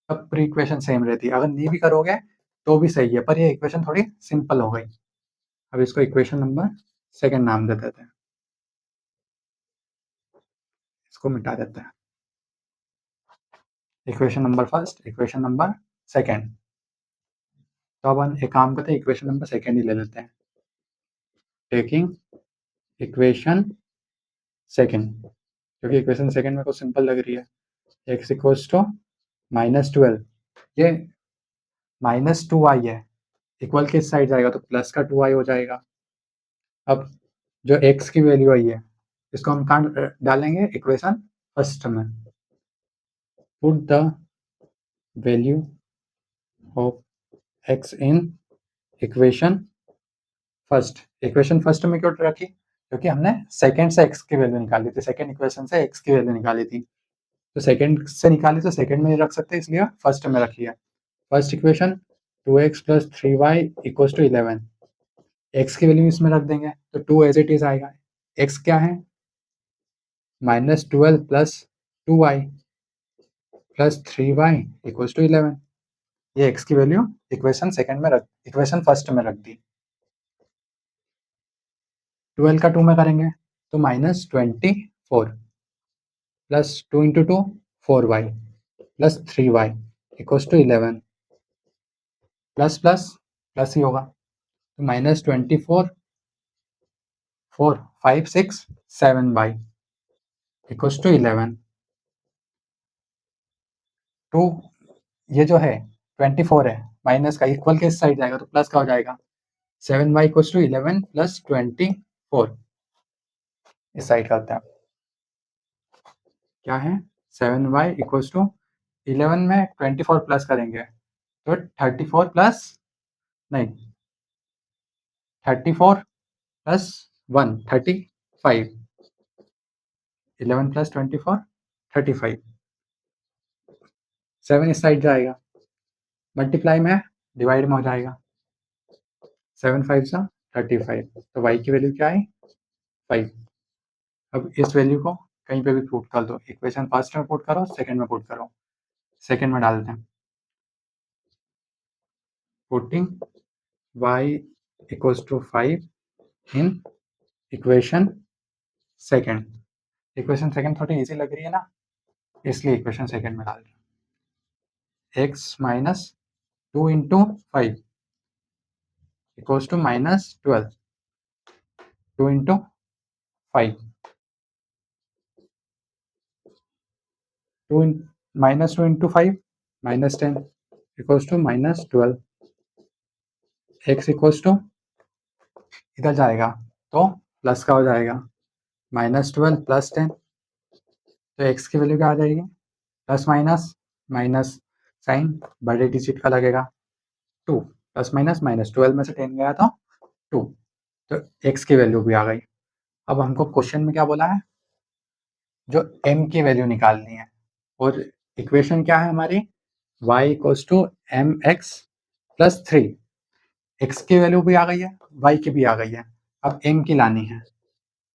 तब पूरी इक्वेशन सेम रहती है। अगर नहीं भी करोगे तो भी सही है, पर ये इक्वेशन थोड़ी सिंपल हो गई। अब इसको इक्वेशन नंबर सेकेंड नाम दे देते हैं, इसको मिटा देते हैं, equation number first equation number second. तो अब हम एक काम करते हैं इक्वेशन नंबर सेकेंड ही ले लेते हैं, टेकिंग इक्वेशन सेकेंड, क्योंकि इक्वेशन सेकेंड में कुछ सिंपल लग रही है, x इक्वल्स टू -12, ये -2y है, इक्वल के इस साइड जाएगा तो प्लस का 2y हो जाएगा। अब जो x की वैल्यू आई है इसको हम कहाँ डालेंगे इक्वेशन फर्स्ट में, put the value of x in equation first. Equation first में क्यों रखी, क्योंकि हमने सेकंड से x की वैल्यू निकाली थी, सेकंड इक्वेशन से x की वैल्यू निकाली थी, तो सेकंड से निकाली तो सेकंड में रख सकते हैं, इसलिए फर्स्ट में रखी है। First equation 2x + 3y = 11, x की वैल्यू इसमें रख देंगे तो 2 एज इट इज आएगा, x क्या है -12 + 2y + 3y = 11, ये x की वैल्यू इक्वेशन सेकंड में इक्वेशन फर्स्ट में रख दी। 12 का 2 में करेंगे तो -24 + 2 × 2 4y plus 3y equals to 11 plus plus plus ही होगा तो minus 24 4 5 6 7y equals to 11 to ये जो है 24 है माइनस का इक्वल के इस साइड जाएगा तो प्लस का हो जाएगा 7y इक्वल्स टू 11 प्लस 24 इस साइड करते हैं क्या है 7y इक्वल्स टू 11 में 24 प्लस करेंगे तो 34 प्लस नहीं 34 प्लस 1 35 11 प्लस 24 35 7 इस साइड जाएगा मल्टीप्लाई में डिवाइड में हो जाएगा 7 5 सा 35 तो y की वैल्यू क्या है 5 अब इस वैल्यू को कहीं पे भी पुट कर दो इक्वेशन फर्स्ट में पुट करो सेकंड में पुट करो सेकंड में डाल दें putting y equals to 5 in equation second थोड़ी इजी लग रही है ना इसलिए इक्वेशन सेकंड में डाल दें x minus 2 into 5 equals to minus 12 2 into 5 minus 2 into 5 minus 10 equals to minus 12 x equals to इधर जाएगा तो प्लस का हो जाएगा माइनस 12 प्लस 10 तो x की वैल्यू क्या आ जाएगी प्लस माइनस माइनस साइन बड़े डिजिट का लगेगा 2 प्लस माइनस माइनस 12 में से 10 गया तो 2 तो x की वैल्यू भी आ गई अब हमको क्वेश्चन में क्या बोला है जो m की वैल्यू निकालनी है और इक्वेशन क्या है हमारी y equals to m x plus 3 x की वैल्यू भी आ गई है y की भी आ गई है अब m की लानी है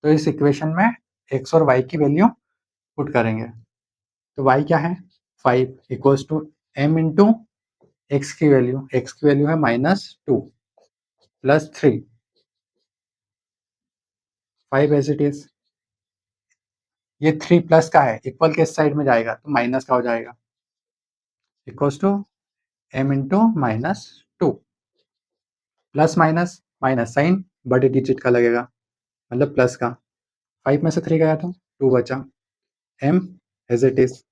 तो इस इक्वेशन में x और y की वैल्यू पुट करेंगे तो y क्या है 5 equals to m into x की वैल्यू है minus 2 plus 3 5 as it is ये 3 प्लस का है इक्वल के साइड में जाएगा तो माइनस का हो जाएगा equals to m into minus 2 plus minus minus sign बड़े डिजिट का लगेगा मतलब प्लस का 5 में से 3 गया तो 2 बचा m एज इट इज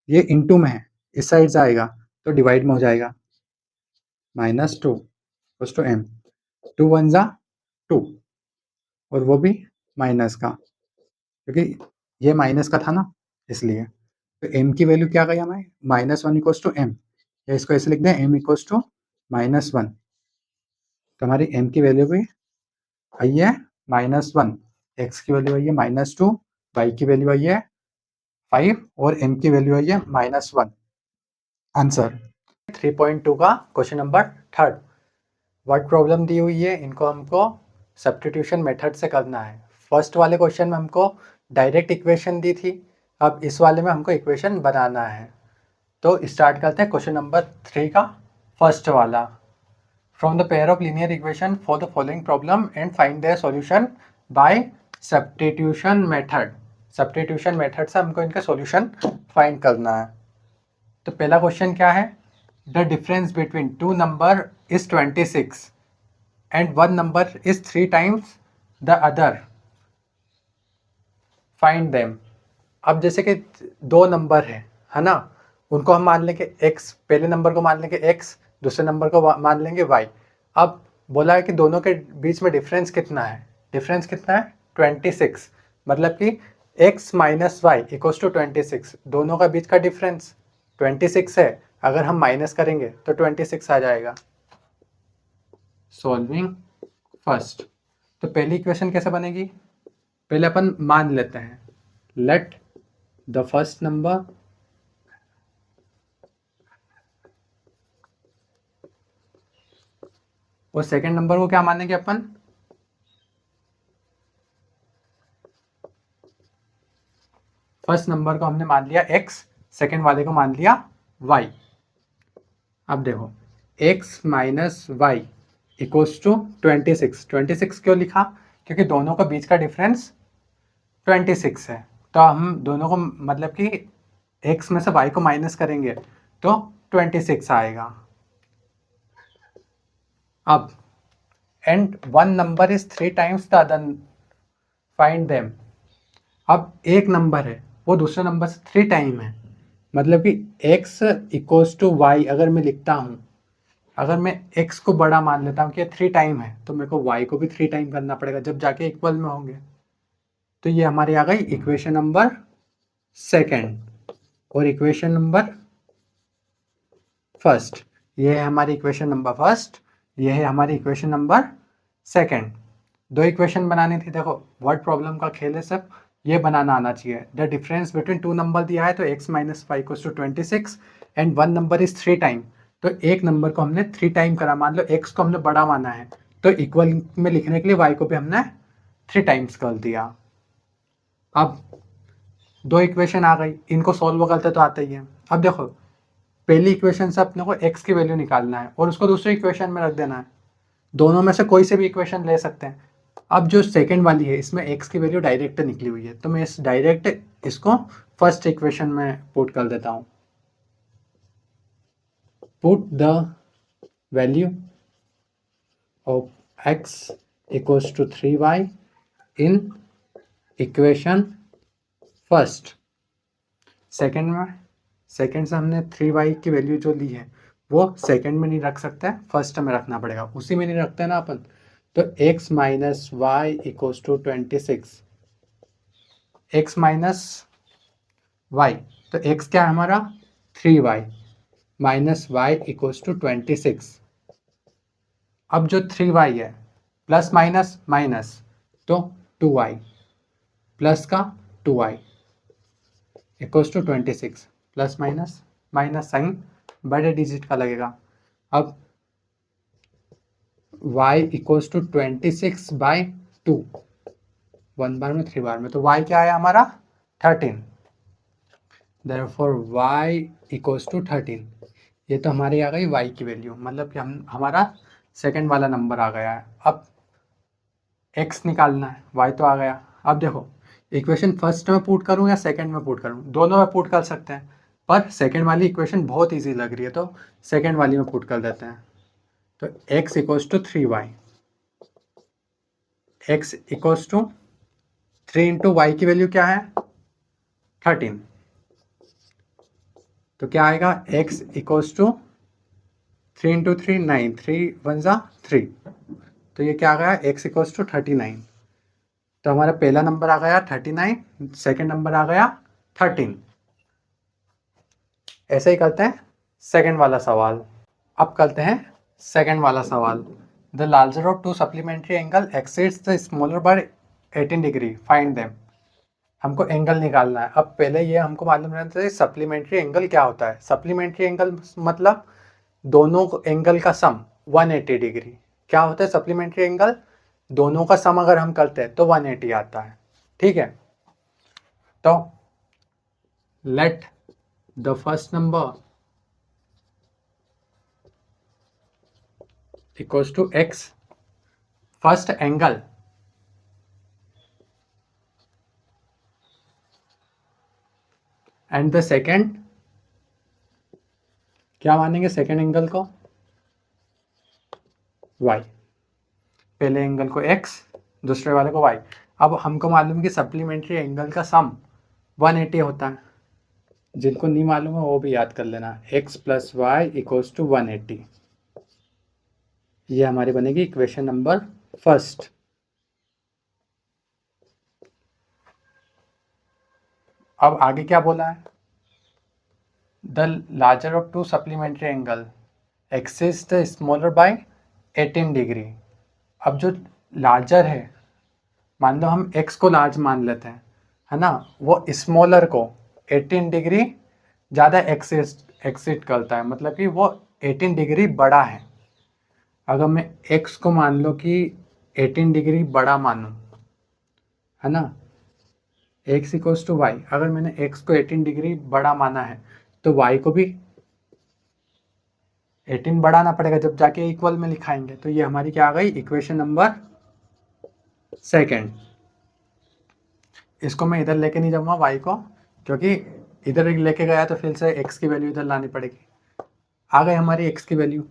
ये इंटू में है इस साइड जाएगा तो डिवाइड में हो जाएगा माइनस 2 इक्वल्स टू m 2 1 जा 2 और वो भी माइनस का क्योंकि ये माइनस का था ना इसलिए तो m की वैल्यू क्या गई हमें माइनस 1 इक्वल्स टू m या इसको ऐसे लिख दें m इक्वल्स टू माइनस 1 तो हमारी m की वैल्यू भी आई है माइनस 1 x की वैल्यू आई है माइनस 2 y की वैल्यू आई है 5 और m की वैल्यू आई है माइनस 1 आंसर 3.2 का क्वेश्चन नंबर 3 वर्ड प्रॉब्लम दी हुई है इनको हमको सब्स्टिट्यूशन मेथड से करना है फर्स्ट वाले क्वेश्चन में हमको डायरेक्ट इक्वेशन दी थी अब इस वाले में हमको इक्वेशन बनाना है तो स्टार्ट करते हैं क्वेश्चन नंबर 3 का फर्स्ट वाला from the pair of linear equation for the following problem and find their solution bye substitution method से हमको इनका सॉल्यूशन फाइंड करना है तो पहला क्वेश्चन क्या है the difference between two number is 26 and one number is 3 times the other find them अब जैसे कि दो नंबर है ना उनको हम मान लेंगे x पहले नंबर को मान लेंगे x दूसरे नंबर को मान लेंगे y अब बोला है कि दोनों के बीच में डिफरेंस कितना है 26 मतलब कि x minus y equals to 26 दोनों का बीच का डिफरेंस 26 है अगर हम माइनस करेंगे तो 26 आ जाएगा सॉल्विंग फर्स्ट तो पहली इक्वेशन कैसे बनेगी पहले अपन मान लेते हैं लेट द फर्स्ट नंबर और सेकंड नंबर को क्या मानेंगे अपन फर्स्ट नंबर को हमने मान लिया x सेकंड वाले को मान लिया y अब देखो x minus y equals to 26 क्यों लिखा क्योंकि दोनों का बीच का डिफरेंस 26 है तो हम दोनों को मतलब कि x में से y को माइनस करेंगे तो 26 आएगा। अब and one number is 3 times the other, find them. अब एक नंबर है वो दूसरे नंबर से 3 टाइम है, मतलब कि x इक्वल्स टू वाई अगर मैं लिखता हूँ, अगर मैं x को बड़ा मान लेता हूँ कि 3 टाइम है तो मेरे को y को भी 3 टाइम करना पड़ेगा जब जाके इक्वल में होंगे। तो ये हमारी आ गई इक्वेशन नंबर सेकेंड और इक्वेशन नंबर फर्स्ट। ये है हमारी इक्वेशन नंबर फर्स्ट, ये है हमारी इक्वेशन नंबर सेकेंड। दो इक्वेशन बनानी थी, देखो वर्ड प्रॉब्लम का खेल है सब, ये बनाना आना चाहिए। The difference between two number दिया है तो x minus five equals to 26 and one number is 3 time. तो एक नंबर को हमने 3 टाइम करा, मान लो x को हमने बड़ा माना है तो इक्वल में लिखने के लिए y को भी हमने 3 टाइम्स कर दिया। अब दो इक्वेशन आ गई, इनको सॉल्व करते तो आता ही है। अब देखो पहली इक्वेशन से अपने को x की वैल्यू निकालना है और उसको दूसरी इक्वेशन में रख देना है। दोनों में से कोई से भी इक्वेशन ले सकते हैं। अब जो सेकंड वाली है इसमें x की वैल्यू डायरेक्ट निकली हुई है तो मैं इस डायरेक्ट इसको फर्स्ट इक्वेशन में पुट कर देता हूँ। Put the value of x equals to 3y in equation first. Second में, सेकंड से हमने 3y की वैल्यू जो ली है वो सेकंड में नहीं रख सकते, फर्स्ट में रखना पड़ेगा। उसी में नहीं रखते ना अपन, तो x minus y equals to 26, x minus y, तो x क्या है हमारा 3y minus y equals to 26। अब जो 3y है प्लस माइनस माइनस तो 2y प्लस का 2y equals to 26, plus minus minus sign बड़े डिजिट का लगेगा। अब y इक्वल्स टू 26 बाई 2, 1 बार में 3 बार में, तो y क्या है हमारा 13। Therefore y equals to 13। ये तो हमारी आ गई y की वैल्यू, मतलब कि हमारा सेकंड वाला नंबर आ गया है। अब x निकालना है, y तो आ गया। अब देखो इक्वेशन फर्स्ट में पुट करूँ या सेकंड में पुट करूँ, दोनों में पुट कर सकते हैं, पर सेकंड वाली इक्वेशन बहुत इजी लग रही है तो सेकंड वाली में पुट कर देते हैं। तो x equals to 3y, x equals to 3 into y की वैल्यू क्या है 13, तो क्या आएगा x equals to 3 into 3 9, 3 one ज़ा 3, तो ये क्या आ गया x इक्वल्स टू 39। तो हमारा पहला नंबर आ गया 39, सेकंड नंबर आ गया 13। ऐसे ही करते हैं सेकंड वाला सवाल। अब करते हैं सेकंड वाला सवाल। The larger of to supplementary angle exceeds the smaller by 18 degree, find them. हमको एंगल निकालना है। अब पहले ये हमको मालूम रहना चाहिए सप्लीमेंट्री एंगल क्या होता है। सप्लीमेंट्री एंगल मतलब दोनों एंगल का सम 180 डिग्री। क्या होता है सप्लीमेंट्री एंगल, दोनों का सम अगर हम करते हैं तो 180 आता है। ठीक है, तो let the first number equals to x, first angle and the second, क्या मानेंगे सेकेंड एंगल को y, पहले एंगल को x दूसरे वाले को y। अब हमको मालूम कि सप्लीमेंट्री एंगल का सम 180 होता है, जिनको नहीं मालूम है वो भी याद कर लेना, x plus y equals to 180। ये हमारी बनेगी इक्वेशन नंबर फर्स्ट। अब आगे क्या बोला है, the larger of to supplementary angle axis the smaller by 18 degree. अब जो लार्जर है, मान लो हम x को लार्ज मान लेते हैं, है ना, वो स्मॉलर को 18 डिग्री ज़्यादा एक्सिट करता है, मतलब कि वो 18 डिग्री बड़ा है। अगर मैं x को मान लो कि 18 डिग्री बड़ा मानूं, है ना, x इक्वल्स टू वाई, अगर मैंने x को 18 डिग्री बड़ा माना है तो y को भी 18 बढ़ाना पड़ेगा जब जाके इक्वल में लिखाएंगे। तो ये हमारी क्या आ गई इक्वेशन नंबर सेकेंड। इसको मैं इधर लेके नहीं जाऊँगा y को, क्योंकि इधर लेके गया तो फिर से x की वैल्यू इधर लानी पड़ेगी। आ गई हमारी x की वैल्यू।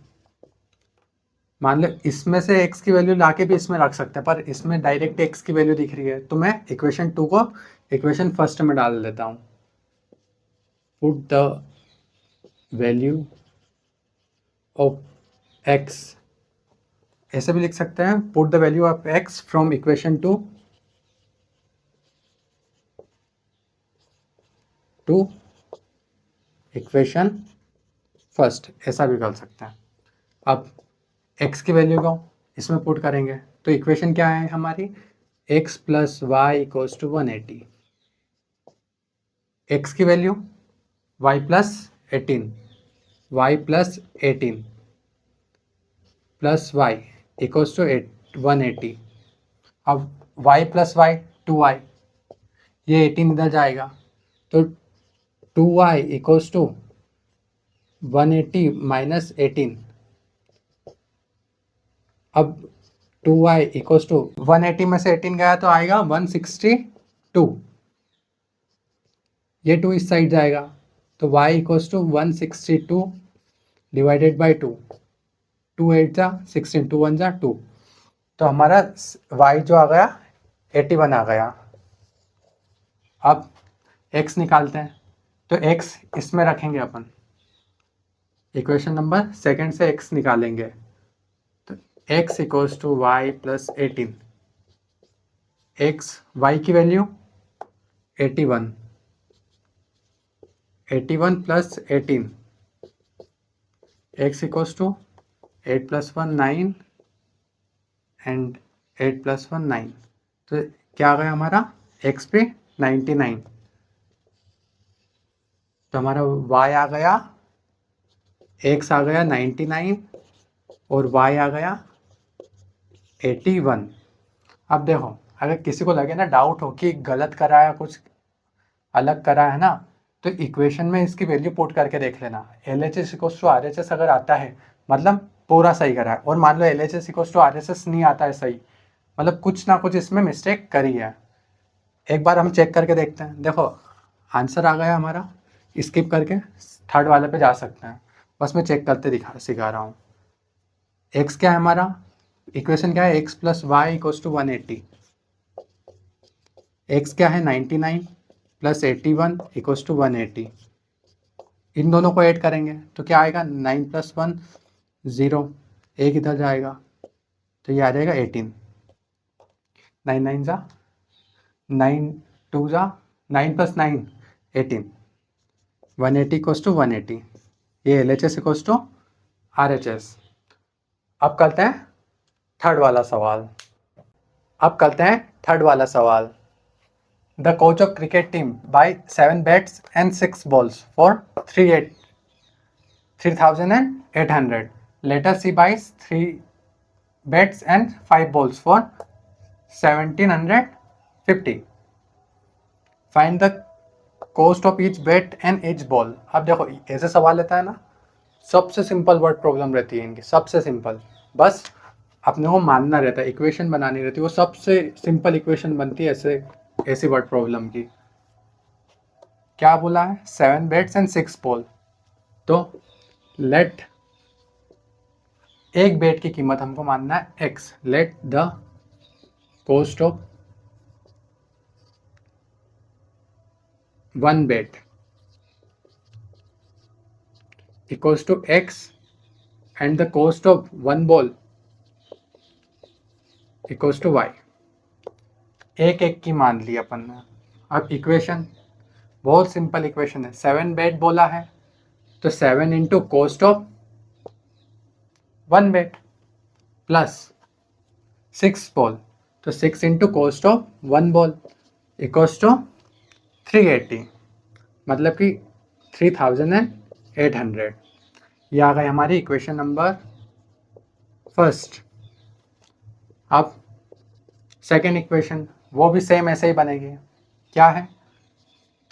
मान लो इसमें से x की वैल्यू लाके भी इसमें रख सकते हैं, पर इसमें डायरेक्ट x की वैल्यू दिख रही है, तो मैं इक्वेशन 2 को इक्वेशन फर्स्ट में डाल देता हूँ। Put the value of x, ऐसे भी लिख सकते हैं, put the value of x from equation 2 to equation first, ऐसा भी कर सकते हैं। अब x की वैल्यू को इसमें पुट करेंगे तो इक्वेशन क्या है हमारी, x plus y equals to 180। x की value y plus 18, y plus 18 plus y equals to 180। अब y प्लस y 2y, ये 18 इधर जाएगा तो 2y इक्वल्स टू 180 माइनस 18। अब 2y इक्वल्स टू 180 में से 18 गया तो आएगा 162। ये 2 इस साइड जाएगा तो y equals to 162 divided by 2। 2 8 जा 16, 2 1 जा 2, तो हमारा y जो आ गया 81 आ गया। अब x निकालते हैं तो x इसमें रखेंगे अपन, इक्वेशन नंबर सेकंड से x निकालेंगे तो x equals to y plus 18। x y की value 81, 81 plus 18, x equals to 8 plus 1 9 and 8 plus 1 9, तो क्या आ गया हमारा x पे 99, तो हमारा y आ गया, x आ गया 99 और y आ गया 81। अब देखो अगर किसी को लगे ना डाउट हो कि गलत करा है कुछ अलग करा है ना, तो इक्वेशन में इसकी वैल्यू पुट करके देख लेना। LHS इक्वल्स टू RHS अगर आता है मतलब पूरा सही करा है, और मान लो LHS इक्वल्स टू RHS नहीं आता है सही, मतलब कुछ ना कुछ इसमें मिस्टेक करी है। एक बार हम चेक करके देखते हैं। देखो आंसर आ गया हमारा, स्किप करके थर्ड वाले पे जा सकते हैं, बस मैं चेक करते सिखा रहा हूँ। x क्या है हमारा, इक्वेशन क्या है, x plus y equals to 180। x क्या है 99 प्लस 81 इक्वल्स टू 180। इन दोनों को ऐड करेंगे तो क्या आएगा, 9 प्लस 1 0, एक इधर जाएगा तो ये आ जाएगा 18। 9 9 जा 9 2 जा 9 प्लस 9 18, 180 इक्वल्स टू 180। ये LHS इक्वल्स टू RHS। अब करते हैं थर्ड वाला सवाल। The coach of cricket team buy 7 bats and 6 balls for 3,800. Later she buys 3 bats and 5 balls for 1,750. Find the cost of each bat and each ball. अब देखो ऐसे सवाल लेता है ना, सबसे सिंपल वर्ड प्रॉब्लम रहती है इनकी, सबसे सिंपल, बस अपने को मानना रहता है, इक्वेशन बनानी रहती है, वो सबसे सिंपल इक्वेशन बनती है ऐसी वर्ड प्रॉब्लम की। क्या बोला है, 7 बैट्स एंड 6 बॉल, तो लेट एक बैट की कीमत हमको मानना है x, let the cost of 1 bat equals to x and the cost of 1 ball equals to y। एक की मान ली अपन ने। अब इक्वेशन बहुत सिंपल इक्वेशन है, 7 बैट बोला है तो 7 into cost of 1 bat plus 6 ball, तो 6 into cost of 1 ball equals to 380, मतलब कि 3,800। ये आ गई हमारी इक्वेशन नंबर फर्स्ट। अब सेकेंड इक्वेशन वो भी सेम ऐसे ही बनेगी। क्या है,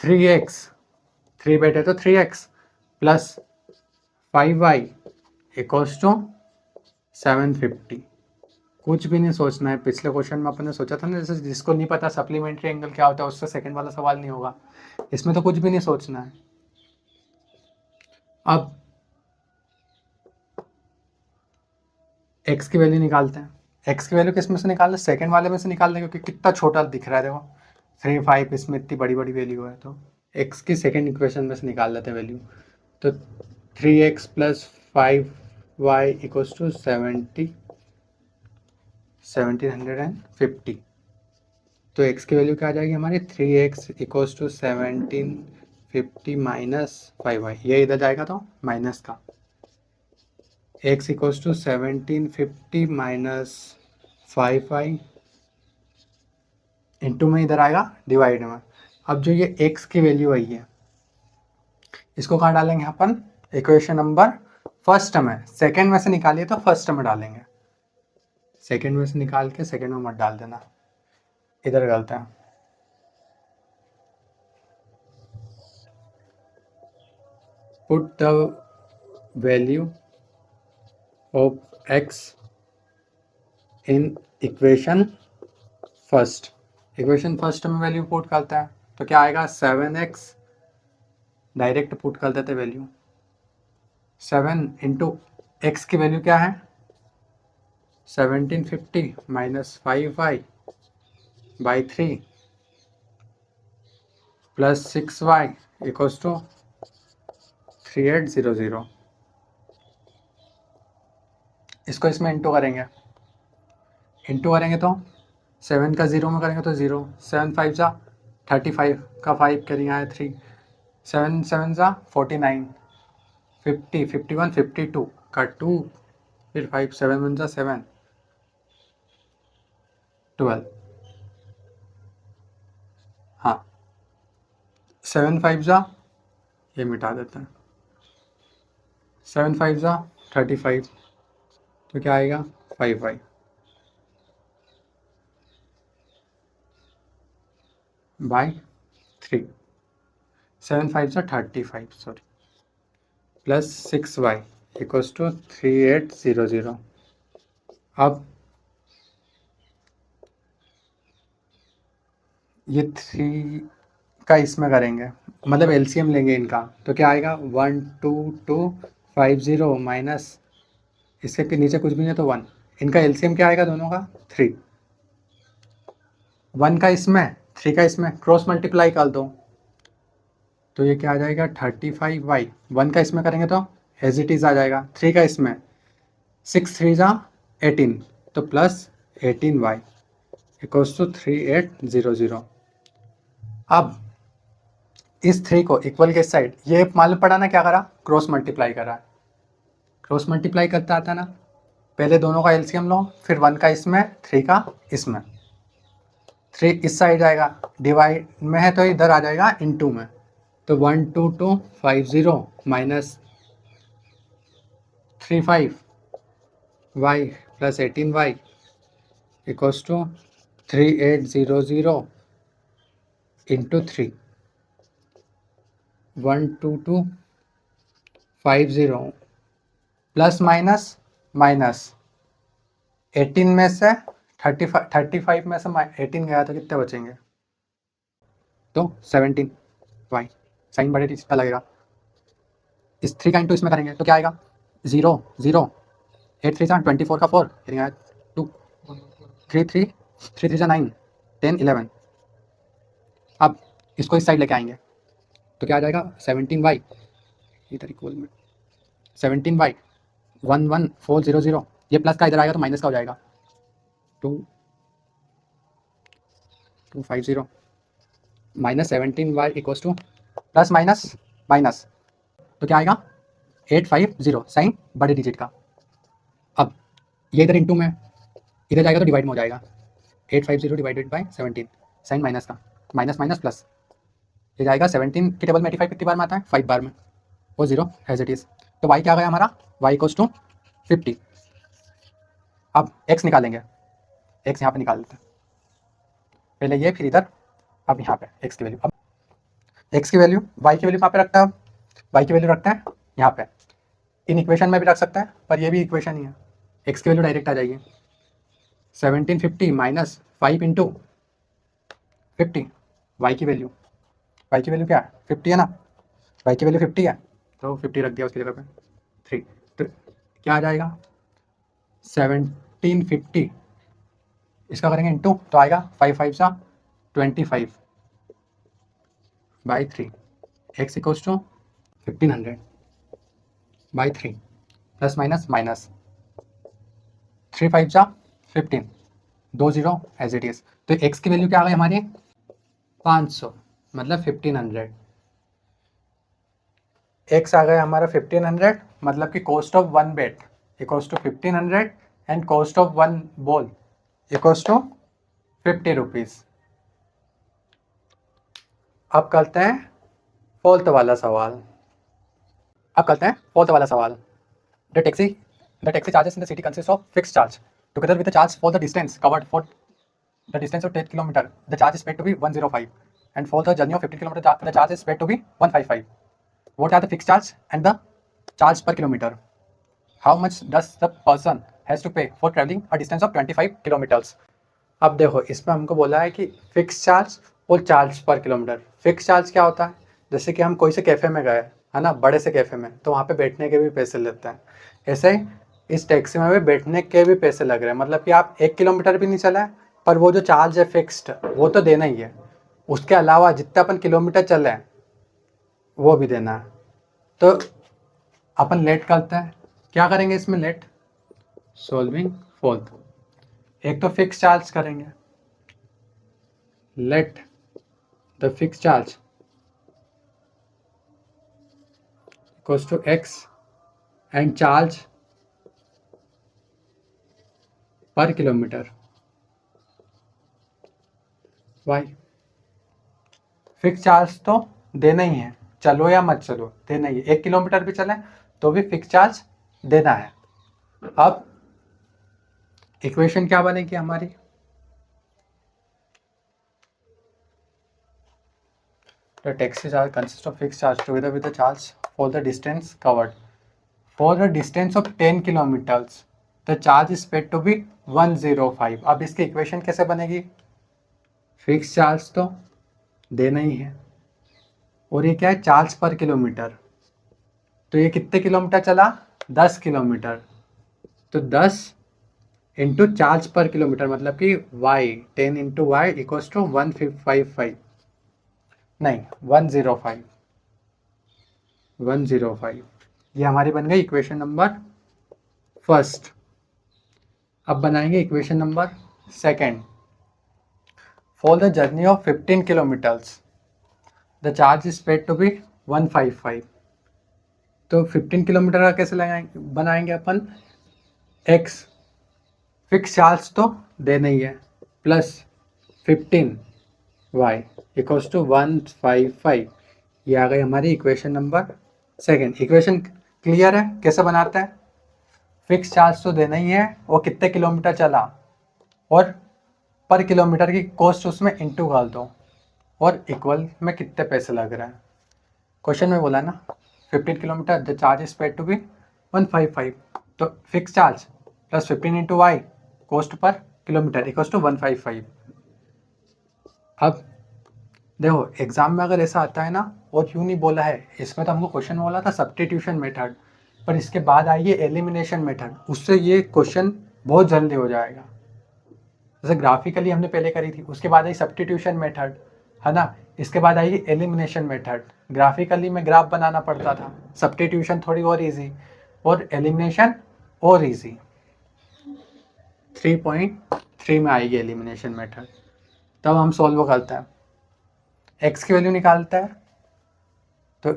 3x, 3 बैट है तो 3x plus 5y equals to 750। कुछ भी नहीं सोचना है। पिछले क्वेश्चन में अपन ने सोचा था ना, जैसे जिसको नहीं पता सप्लीमेंट्री एंगल क्या होता है उससे सेकंड वाला सवाल नहीं होगा। इसमें तो कुछ भी नहीं सोचना है। अब x की वैल्यू निकालते हैं। x की वैल्यू किस में से निकाल रहे, सेकंड वाले में से निकाल रहे, क्योंकि कितना छोटा दिख रहा है देखो 3 5, इसमें इतनी बड़ी बड़ी वैल्यू है, तो x की सेकंड इक्वेशन में से निकाल लेते हैं वैल्यू। तो 3x plus 5y equals to 1750। तो x की वैल्यू क्या आ जाएगी हमारी, 3x equals to 1750 minus 5y, ये इधर जाएगा तो माइनस का, x equals to 1750 minus 5y into में इधर आएगा डिवाइड में। अब जो ये x की वैल्यू आई है इसको कहाँ डालेंगे अपन, इक्वेशन नंबर फर्स्ट में, सेकंड में से निकालिए तो फर्स्ट में डालेंगे, सेकंड में से निकाल के सेकंड में मत डाल देना, इधर डालते हैं। Put the value of x in equation first, equation first में वैल्यू पुट करते हैं तो क्या आएगा 7x, डायरेक्ट पुट कर देते वैल्यू, 7 इंटू एक्स की वैल्यू क्या है 1750 minus 5y by 3 plus 6y equals to 3800। इसको इसमें इंटू करेंगे, तो 7 का 0 में करेंगे तो 0, 7 5 जा 35 का 5 करेंगे आया 3, 7 7 जा 49, 50 51 52 का 2, फिर 5 7 1 जा 7 12, हाँ 7 5 जा, ये मिटा देते हैं, 7 5 जा 35, तो क्या आएगा 5y बाई 3, 7 5 जा 35 sorry, plus 6y equals to 3800। अब ये 3 का इसमें करेंगे, मतलब एलसीएम लेंगे इनका, तो क्या आएगा 12250 माइनस इसके नीचे कुछ भी नहीं तो 1, इनका एलसीएम क्या आएगा दोनों का 3, 1 का इसमें 3 का इसमें क्रॉस मल्टीप्लाई कर दो, तो ये क्या आ जाएगा 35y, 1 का इसमें करेंगे तो एज इट इज़ आ जाएगा, 3 का इसमें 6 3 जा 18, तो प्लस 18y इक्वल्स टू 3800। अब इस 3 को इक्वल के साइड, ये मालूम पड़ा ना क्या करा, क्रॉस मल्टीप्लाई करा, क्रॉस मल्टीप्लाई करता आता ना, पहले दोनों का एलसीएम लो, फिर 1 का इसमें 3 का इसमें, 3 इस साइड आएगा, डिवाइड में है तो इधर आ जाएगा इनटू में, तो 12250 minus 35y plus 18y equals to 3800 into 3, 12250 plus minus minus 18 में से 35 में से 18 गया तो कितने बचेंगे, तो 17y, साइन बड़े इसका लगेगा, इस 3 का इंटू इसमें करेंगे तो क्या आएगा 0 0, 8 3 जा 24 का 4, 2 3 3 3 3 जा 9 10 11। अब इसको इस साइड लेके आएंगे तो क्या आ जाएगा 17y इधर इक्वल में 17y 11400, ये प्लस का इधर आएगा तो माइनस का हो जाएगा 2250 minus 17y equals to plus minus minus, तो क्या आएगा 850 साइन बड़े डिजिट का। अब ये इधर इंटू में, इधर जाएगा तो डिवाइड में हो जाएगा, 850 डिवाइडेड बाई 17 साइन माइनस का, माइनस माइनस प्लस, ये जाएगा 17 की टेबल में 85 कितनी बार में आता है 5 बार में, वो 0 एज इट इज, तो y क्या आ गया हमारा y इक्वल्स टू 50। अब x निकालेंगे, x यहाँ पे निकाल लेते हैं, पहले ये फिर इधर, अब यहाँ पे x की वैल्यू, अब x की वैल्यू y की वैल्यू कहाँ पे रखता है, y की वैल्यू रखते हैं यहाँ पे, इन इक्वेशन में भी रख सकते हैं पर ये भी इक्वेशन ही है, x की वैल्यू डायरेक्ट आ जाएगी, 1750 माइनस 5 इंटू 50, वाई की वैल्यू क्या है 50 है ना, वाई की वैल्यू 50 है तो 50 रख दिया उसकी जगह पे 3, तो क्या आ जाएगा 1750, इसका करेंगे इंटू तो आएगा 5 5 सा 25 by 3, x equals to 1500 by 3 plus minus minus 3 5 सा 15, 2 0 एज इट इज, तो एक्स की वैल्यू क्या आ गई हमारी 500 मतलब 1500, एक्स आ गया हमारा 1500 मतलब कि cost of one bat equals to 1500 and cost of one ball equals to 50 rupees. अब करते हैं फोर्थ वाला सवाल। The taxi charges in the city consist of fixed charge together with the charge for the distance covered for the distance of 10 kilometer, the charge is paid to be 105, and for the journey of 15 kilometer, the charge is paid to be 155. What are the fixed charge and the charge per kilometer? How much does the person has to pay for traveling a distance of 25 kilometers? अब देखो इसमें हमको बोला है कि fix charge और charge per kilometre. Fix charge क्या होता है, जैसे कि हम कोई से कैफ़े में गए है ना, बड़े से कैफ़े में, तो वहाँ पे बैठने के भी पैसे लेते हैं, ऐसे ही इस टैक्सी में भी बैठने के भी पैसे लग रहे हैं, मतलब कि आप 1 किलोमीटर भी नहीं चलाए पर वो जो चार्ज है फिक्स्ड वो तो देना ही है, उसके अलावा जितना अपन किलोमीटर चले वो भी देना है। तो अपन लेट करते हैं, क्या करेंगे इसमें लेट सॉल्विंग फोर्थ, एक तो फिक्स चार्ज करेंगे, let the fix charge equals to x and charge per kilometre y. Fix charge तो देना ही है, चलो या मत चलो देना ही है, 1 किलोमीटर भी चले तो भी फिक्स चार्ज देना है। अब इक्वेशन क्या बनेगी हमारी, the taxi charge consists of fixed charge together with the charge for the distance covered. For the distance of 10 kilometers, the charge is paid to be 105. अब इसकी इक्वेशन कैसे बनेगी, फिक्स चार्ज तो देना ही है और ये क्या है चार्ज पर किलोमीटर, तो ये कितने किलोमीटर चला 10 किलोमीटर, तो 10 इंटू चार्ज पर किलोमीटर मतलब कि y 10 into y equals to 155 नहीं 105, ये हमारी बन गई इक्वेशन नंबर फर्स्ट। अब बनाएंगे equation number second. For the journey of 15 kilometres the charge is paid to be 155, तो 15 किलोमीटर का कैसे लगाएंगे बनाएंगे अपन, एक्स फिक्स चार्ज तो देना ही है प्लस 15 वाई इक्वल्स टू 155, ये आ गई हमारी equation number second. Equation clear है कैसे बनाते हैं, फिक्स चार्ज तो देना ही है वो कितने किलोमीटर चला और पर किलोमीटर की कॉस्ट उसमें इंटू कर दो और इक्वल में कितने पैसे लग रहे हैं। क्वेश्चन में बोला ना 15 kilometre the charge is paid to be 155, तो fix charge plus 15 into y cost per kilometre equals to 155। अब देखो एग्जाम में अगर ऐसा आता है ना, और यूँ नहीं बोला है, इसमें तो हमको क्वेश्चन बोला था सब्स्टिट्यूशन मेथड, पर इसके बाद आइए एलिमिनेशन मेथड, उससे ये क्वेश्चन बहुत जल्दी हो जाएगा। जैसे ग्राफिकली हमने पहले करी थी, उसके बाद आई सब्स्टिट्यूशन मेथड है ना, इसके बाद आई एलिमिनेशन मेथड। ग्राफिकली में ग्राफ बनाना पड़ता था, सब्स्टिट्यूशन थोड़ी और इजी और एलिमिनेशन और इजी। 3.3 में आएगी एलिमिनेशन मेथड। तब हम सॉल्व करते हैं, एक्स की वैल्यू निकालता है, तो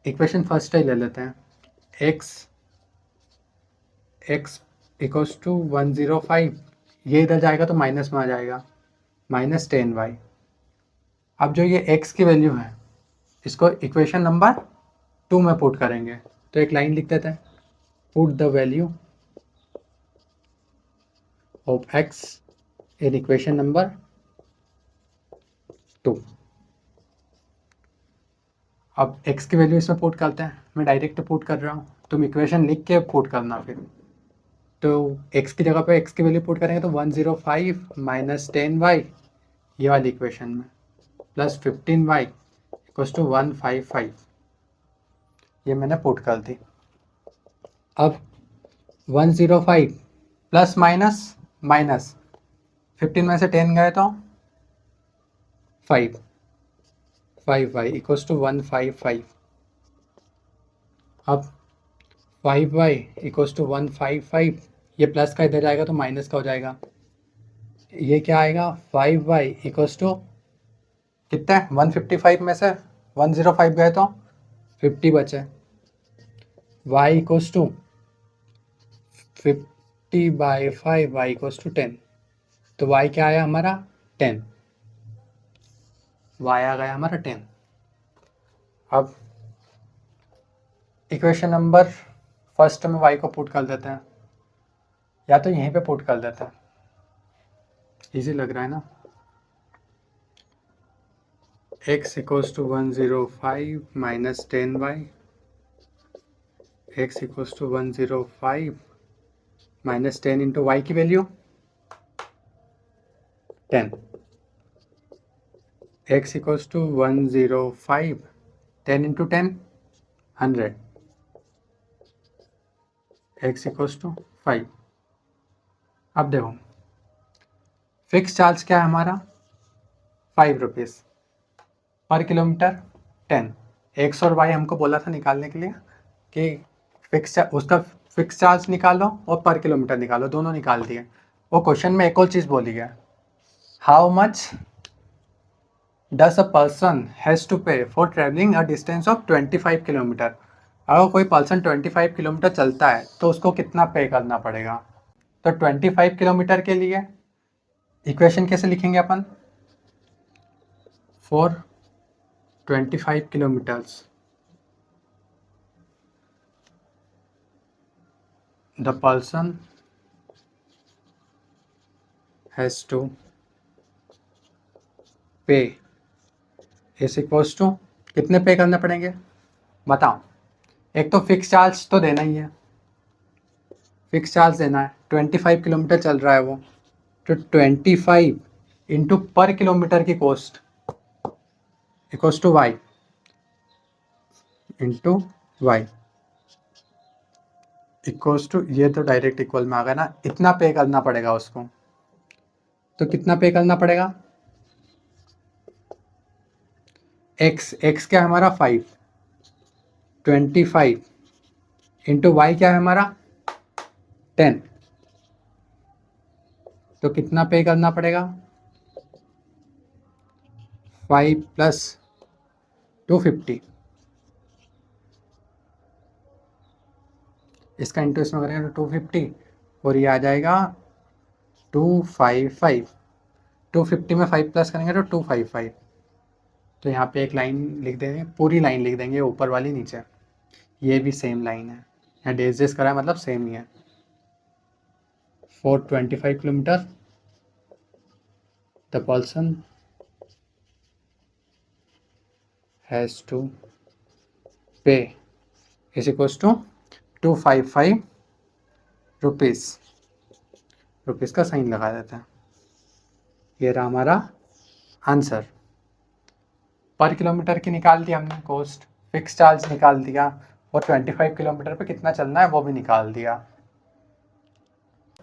इक्वेशन फर्स्ट ही ले लेते हैं, एक्स इक्वल्स टू 105, ये इधर जाएगा तो माइनस में आ जाएगा माइनस 10y। अब जो ये x की वैल्यू है इसको इक्वेशन नंबर 2 में पुट करेंगे, तो एक लाइन लिख देते हैं, put the value of x in equation number 2। अब x की वैल्यू इसमें पुट करते हैं, मैं डायरेक्ट पुट कर रहा हूँ, तुम इक्वेशन लिख के पुट करना फिर। तो x की जगह पे x की वैल्यू पुट करेंगे तो 105 माइनस 10y ये वाली इक्वेशन में प्लस 15y इक्वल्स टू 155 ये मैंने पुट कर दी। अब 105 प्लस माइनस माइनस 15 में से 10 गए तो 5y इक्वल्स टू 155। अब 5y इक्वल्स टू 155 ये प्लस का इधर जाएगा तो माइनस का हो जाएगा। ये क्या आएगा 5y इक्वल्स टू कितना है 155 में से 105 गए तो 50 बचे। y equals to 50/5 y equals to 10 तो y क्या आया हमारा 10 y आ गया हमारा 10। अब इक्वेशन नंबर फर्स्ट में y को पुट कर देते हैं या तो यहीं पे पुट कर देते हैं, इजी लग रहा है ना। x equals to 105 minus 10y x equals to 105 minus 10 into y की वैल्यू 10 x equals to 105 10 into 10 100 x equals to 5। अब देखो फिक्स चार्ज क्या है हमारा 5 रुपीज़ पर किलोमीटर 10। एक्स और वाई हमको बोला था निकालने के लिए कि उसका फिक्स चार्ज निकालो और पर किलोमीटर निकालो, दोनों निकाल दिए। वो क्वेश्चन में एक और चीज़ बोली गया, how much does a person has to pay for travelling a distance of 25 kilometre. अगर कोई पर्सन 25 किलोमीटर चलता है तो उसको कितना पे करना पड़ेगा। तो 25 किलोमीटर के लिए इक्वेशन कैसे लिखेंगे अपन, for 25 kilometres the person has to pay is equals to कितने पे करने पड़ेंगे बताओ। एक तो फिक्स चार्ज तो देना ही है, फिक्स चार्ज देना है, 25 किलोमीटर चल रहा है वो, तो 25 इंटू पर किलोमीटर की cost equals to y into y equals to, ये तो डायरेक्ट इक्वल में आ गया ना, इतना पे करना पड़ेगा उसको। तो कितना पे करना पड़ेगा, x क्या है हमारा 5, 25 इंटू वाई क्या है हमारा 10, तो कितना पे करना पड़ेगा 5 प्लस 250, इसका इंटू इसमें करेंगे तो 250 और ये आ जाएगा 255। 250 में 5 प्लस करेंगे तो 255। तो यहाँ पे एक लाइन लिख देंगे, पूरी लाइन लिख देंगे ऊपर वाली नीचे, ये भी सेम लाइन है, यहाँ डेज डेज करा है मतलब सेम ही है। For 25 kilometre the person has to pay is equals to 255 rupees का साइन लगा देते हैं। ये रहा हमारा आंसर। पर किलोमीटर की निकाल दी हमने कॉस्ट, फिक्स चार्ज निकाल दिया और 25 किलोमीटर पे कितना चलना है वो भी निकाल दिया।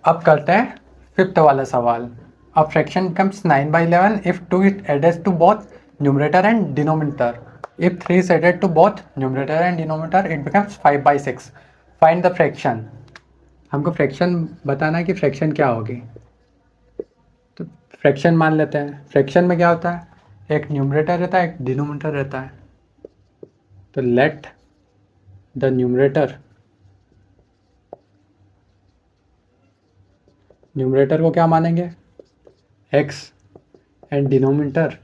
अब करते हैं फिफ्थ वाला सवाल। A fraction becomes 9/11 if 2 is added to both numerator and denominator. If 3 is added to both numerator and denominator it becomes 5/6. Find the fraction. हमको फ्रैक्शन बताना है कि फ्रैक्शन क्या होगी। तो फ्रैक्शन मान लेते हैं, फ्रैक्शन में क्या होता है, एक न्यूमरेटर रहता है एक डिनोमिनेटर रहता है। तो लेट द न्यूमरेटर को क्या मानेंगे x एंड डिनोमिनेटर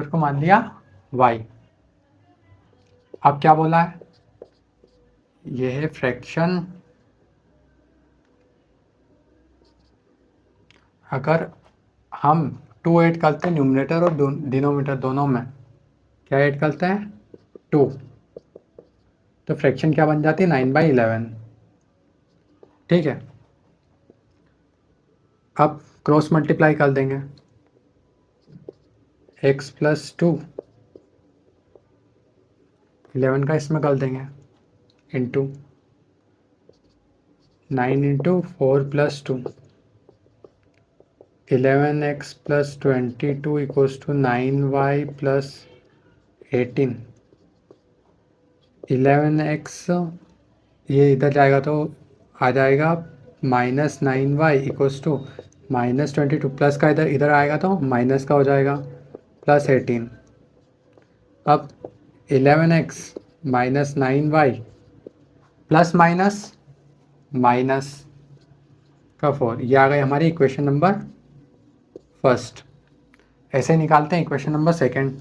को मान लिया y। अब क्या बोला है, यह है फ्रैक्शन अगर हम 2 ऐड करते हैं न्यूमरेटर और डिनोमिनेटर दोनों में, क्या ऐड करते हैं 2, तो फ्रैक्शन क्या बन जाती है 9/11। ठीक है, अब क्रॉस मल्टीप्लाई कर देंगे x + 2 11 का इसमें कर देंगे इंटू 9 × 4 + 2 11x + 22 = 9y + 18 11x ये इधर जाएगा तो आ जाएगा -9y = -22 प्लस का इधर इधर आएगा तो माइनस का हो जाएगा +18। अब 11x - 9y plus minus minus का 4, ये आ गई हमारी इक्वेशन नंबर फर्स्ट। ऐसे ही निकालते हैं equation number second.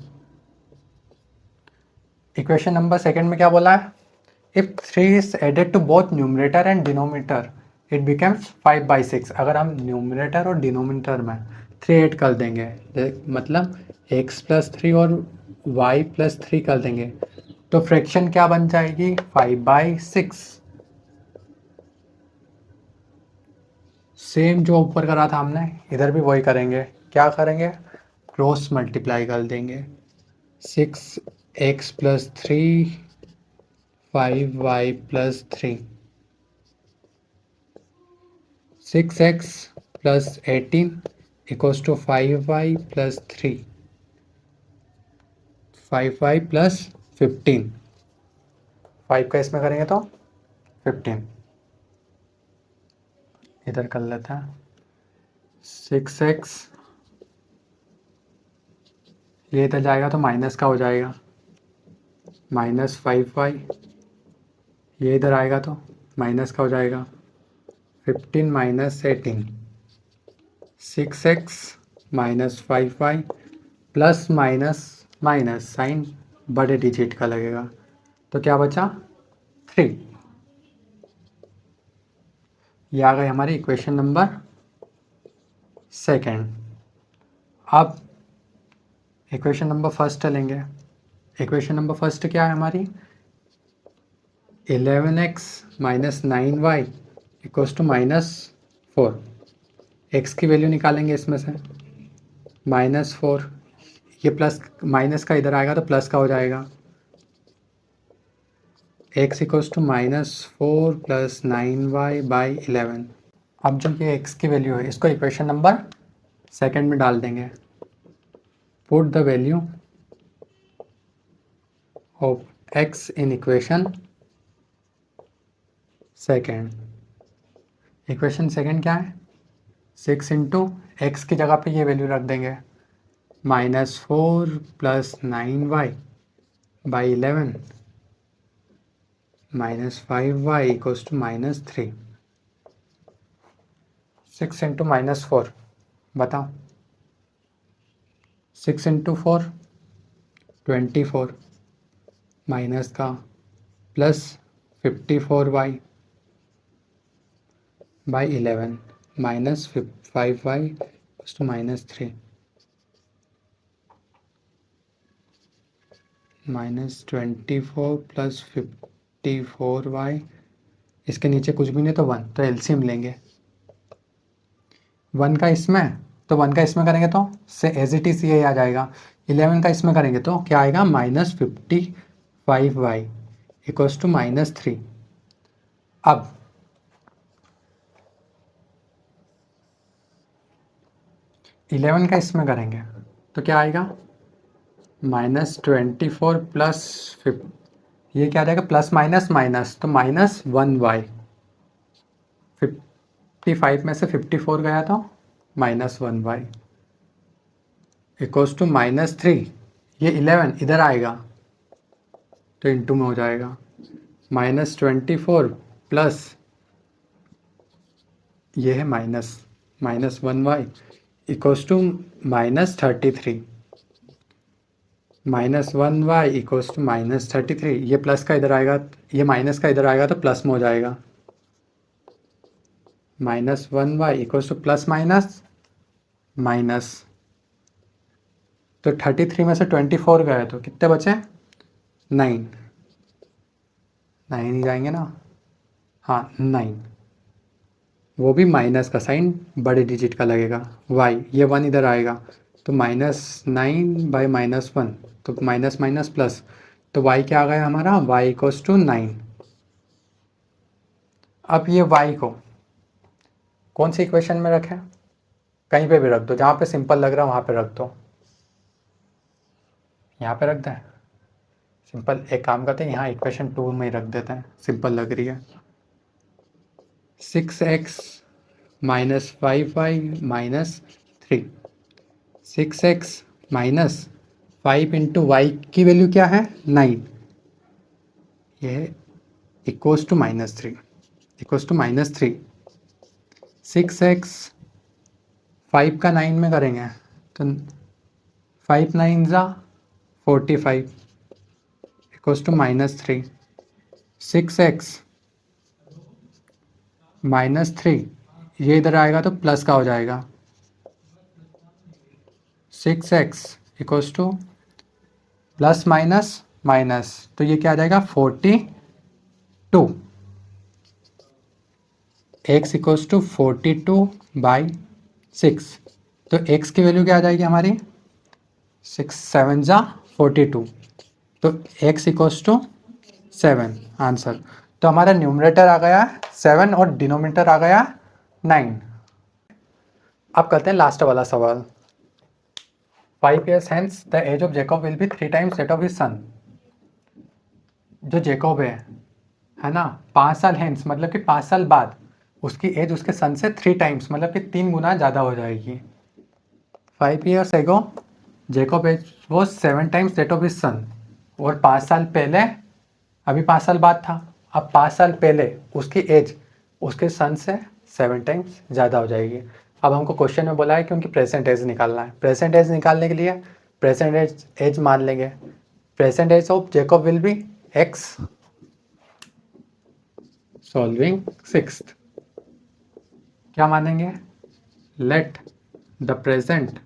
Equation number second में क्या बोला है, if 3 is added to both numerator and denominator it becomes 5/6। अगर हम न्यूमरेटर और डिनोमिनेटर में 3 ऐड कर देंगे, मतलब x + 3 और y + 3 कर देंगे, तो फ्रैक्शन क्या बन जाएगी 5/6। सेम जो ऊपर करा था हमने इधर भी वही करेंगे। क्या करेंगे, क्रॉस मल्टीप्लाई कर देंगे 6x + 3 5y + 3 6x + 18 = 5y + 3 5y + 15 5 का इसमें करेंगे तो 15 इधर कर लेते हैं 6x ये इधर जाएगा तो माइनस का हो जाएगा -5y ये इधर आएगा तो माइनस का हो जाएगा 15 - 18 6x - 5y plus minus minus sign बड़े डिजिट का लगेगा, तो क्या बचा 3। ये आ गई हमारी इक्वेशन नंबर सेकेंड। अब इक्वेशन नंबर फर्स्ट लेंगे। इक्वेशन नंबर फर्स्ट क्या है हमारी, 11x - 9y = -4। x की वैल्यू निकालेंगे इसमें से -4, ये प्लस माइनस का इधर आएगा तो प्लस का हो जाएगा x = -4 + 9y/11। अब जो ये x की वैल्यू है इसको इक्वेशन नंबर सेकंड में डाल देंगे। Put the value of x in equation second. Equation second क्या है, 6 × x की जगह पे ये वैल्यू रख देंगे -4 + 9y/11 -5y = -3। 6 × -4 बताओ, 6 × 4 24 माइनस का प्लस 54y/11 -5y = -3 -24 + 54y, इसके नीचे कुछ भी नहीं तो 1, तो एलसीएम लेंगे 1 का इसमें, तो 1 का इसमें करेंगे तो से एज इट इज ये आ जाएगा। 11 का इसमें करेंगे तो क्या आएगा -55y = -3। अब इलेवन का इसमें करेंगे तो क्या आएगा -24 + 5, ये क्या आ जाएगा प्लस माइनस माइनस, तो -1y। 55 में से 54 गया तो -1y = -3। ये 11 इधर आएगा तो इंटू में हो जाएगा -24 प्लस ये है -1y = -33 -1y = -33। ये प्लस का इधर आएगा, ये माइनस का इधर आएगा तो प्लस में हो जाएगा -1y = प्लस माइनस माइनस, तो 33 में से 24 गए तो कितने बचे 9। 9 ही जाएंगे ना, हाँ 9, वो भी माइनस का साइन बड़े डिजिट का लगेगा। y ये 1 इधर आएगा तो -9/-1, तो माइनस माइनस प्लस, तो y क्या आ गया हमारा, y इक्वल्स टू 9। अब ये y को कौन सी इक्वेशन में रखें, कहीं पे भी रख दो, जहाँ पे सिंपल लग रहा है वहाँ पे रख दो। यहाँ पे रख दें सिंपल, एक काम करते हैं यहाँ इक्वेशन 2 में ही रख देते हैं, सिंपल लग रही है। 6x minus 5y minus 3, 6x minus 5 into y की वैल्यू क्या है 9, ये equals to -3, equals to -3। 6x 5 का 9 में करेंगे तो 5 9 ज़ा 45 इक्वल्स टू -3। 6x -3 ये इधर आएगा तो प्लस का हो जाएगा, 6x equals to plus minus minus, तो ये क्या आ जाएगा 42, x इक्वल्स टू 42/6, तो x की वैल्यू क्या आ जाएगी हमारी 6 7 ज़ा 42, तो x इक्वल्स टू 7 आंसर। तो हमारा न्यूमरेटर आ गया 7 और डिनोमिनेटर आ गया 9। अब करते हैं लास्ट वाला सवाल। 5 years hence the age of Jacob will be 3 times that of his son। जो जेकोब है ना, 5 साल हेंस मतलब कि 5 साल बाद उसकी एज उसके सन से 3 टाइम्स मतलब कि 3 गुना ज़्यादा हो जाएगी। 5 years ago जेकोब एज वो 7 टाइम्स दैट ऑफ हिज सन, और 5 साल पहले, अभी 5 साल बाद था, अब 5 साल पहले उसकी एज उसके सन से 7 टाइम्स ज़्यादा हो जाएगी। अब हमको क्वेश्चन में बोला है कि उनकी प्रेजेंट एज निकालना है। प्रेजेंट एज निकालने के लिए प्रेजेंट एज मान लेंगे, present age of Jacob will be x, solving 6th क्या मानेंगे, let the present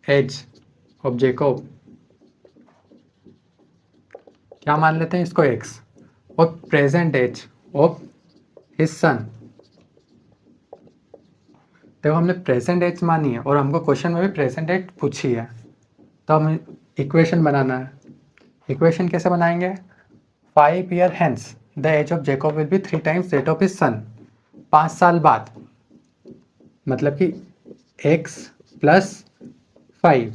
age of Jacob, क्या मान लेते हैं इसको x, और present age of his son. देखो हमने प्रेजेंट एज मानी है और हमको क्वेश्चन में भी प्रेजेंट एज पूछी है, तो हमें इक्वेशन बनाना है। इक्वेशन कैसे बनाएंगे, 5 year hence the age of Jacob will be 3 times that of his son. 5 साल बाद मतलब कि x प्लस 5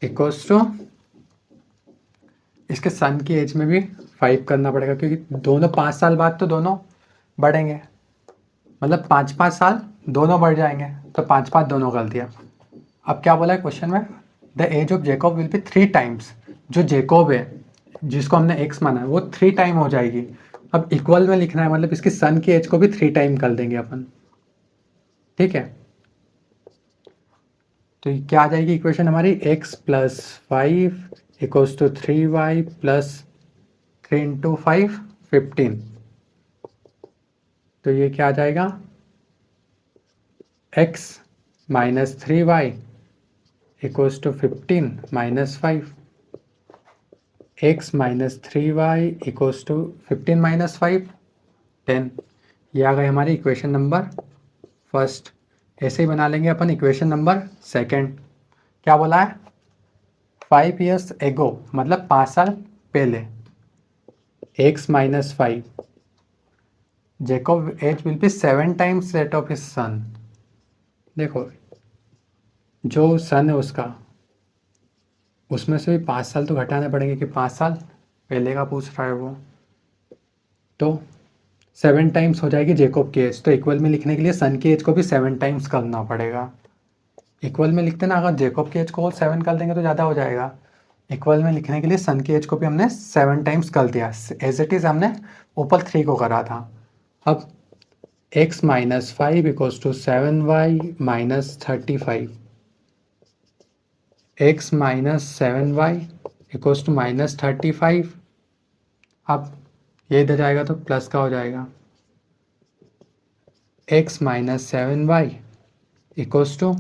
इक्वल्स टू, इसके सन की एज में भी 5 करना पड़ेगा क्योंकि दोनों 5 साल बाद तो दोनों बढ़ेंगे, मतलब 5 साल दोनों बढ़ जाएंगे, तो 5 दोनों कर दिया। अब क्या बोला है क्वेश्चन में, the age of Jacob will be 3 times, जो जेकोब है जिसको हमने एक्स माना है वो 3 टाइम हो जाएगी। अब इक्वल में लिखना है मतलब इसकी सन की एज को भी 3 टाइम कर देंगे अपन, ठीक है। तो क्या आ जाएगी इक्वेशन हमारी, x plus 5 equals to 3y plus 3 into 5 15, तो ये क्या आ जाएगा x minus 3y equals to 15 minus 5, x minus 3y equals to 15 minus 5 10। ये आ गई हमारी इक्वेशन नंबर फर्स्ट। ऐसे ही बना लेंगे अपन इक्वेशन नंबर सेकंड। क्या बोला है, 5 years एगो मतलब 5 साल पहले, x minus 5, Jacob age will be 7 times that of his son. देखो जो सन है उसका, उसमें से भी 5 साल तो घटाने पड़ेंगे कि 5 साल पहले का पूछ रहा है वो, तो 7 टाइम्स हो जाएगी जेकोब की एज, तो इक्वल में लिखने के लिए सन की एज को भी 7 टाइम्स करना पड़ेगा। इक्वल में लिखते ना, अगर जेकोब की एज को 7 कर देंगे तो ज़्यादा हो जाएगा। इक्वल में लिखने के लिए सन की एज को भी हमने 7 टाइम्स कर दिया, एज इट इज़ हमने ऊपर 3 को करा था। अब x minus 5 equals to 7y minus 35, x minus 7y equals to minus 35। अब ये इधर जाएगा तो प्लस का हो जाएगा, x minus 7y equals to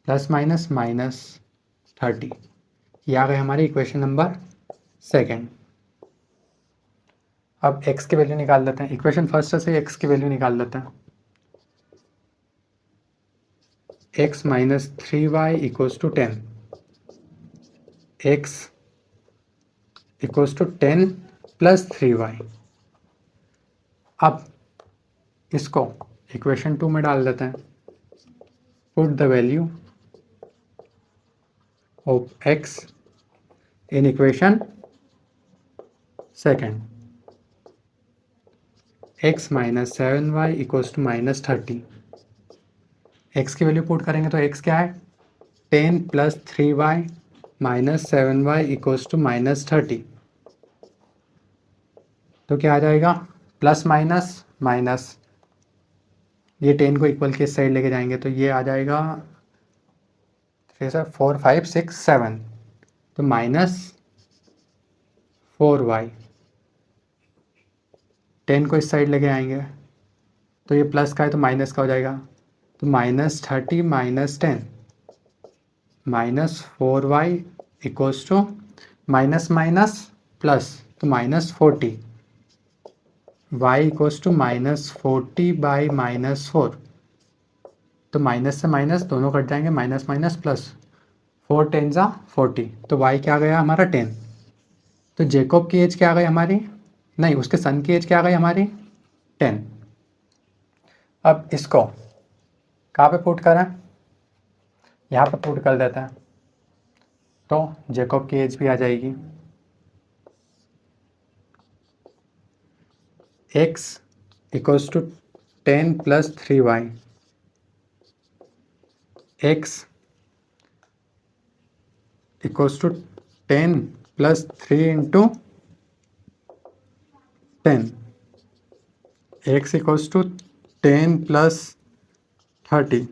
plus minus minus 30, ये आ गई हमारी इक्वेशन नंबर सेकेंड। अब x की वैल्यू निकाल लेते हैं, इक्वेशन फर्स्ट से x की वैल्यू निकाल लेते हैं। x minus 3y equals to 10, x equals to 10 plus 3y। अब इसको इक्वेशन 2 में डाल देते हैं। Put the value of x in equation second. x minus 7y equals to minus 30। x की वैल्यू पुट करेंगे तो x क्या है, 10 plus 3y minus 7y equals to minus 30। तो क्या आ जाएगा, प्लस माइनस माइनस, ये 10 को इक्वल के इस साइड लेके जाएंगे तो ये आ जाएगा 4 5 6 7, तो माइनस 4y। 10 को इस साइड लेके आएंगे तो ये प्लस का है तो माइनस का हो जाएगा, तो minus 30 minus 10 minus 4y equals to minus minus plus, तो minus 40, y equals to minus 40 by minus 4। तो माइनस से माइनस दोनों कट जाएंगे, माइनस माइनस प्लस, 4 10 जा 40, तो y क्या आ गया हमारा 10। तो जेकोब की एज क्या आ गई हमारी, नहीं उसके सन की एज क्या आ गई हमारी 10। अब इसको कहाँ पे पुट करें, यहाँ पे पुट कर देते हैं, तो जेकोब की एज भी आ जाएगी x equals to 10 plus 3y, x equals to 10 plus 3 into 10, x equals to 10 plus 30,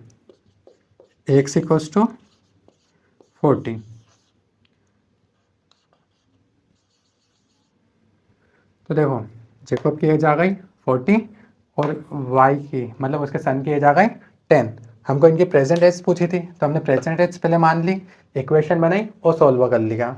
x equals to 40। तो देखो जेकोब की एज आ गई 40 और y की मतलब उसके सन की एज आ गई 10। हमको इनकी प्रेजेंट एज पूछी थी तो हमने प्रेजेंट एज पहले मान ली, इक्वेशन बनाई और सॉल्व कर लिया।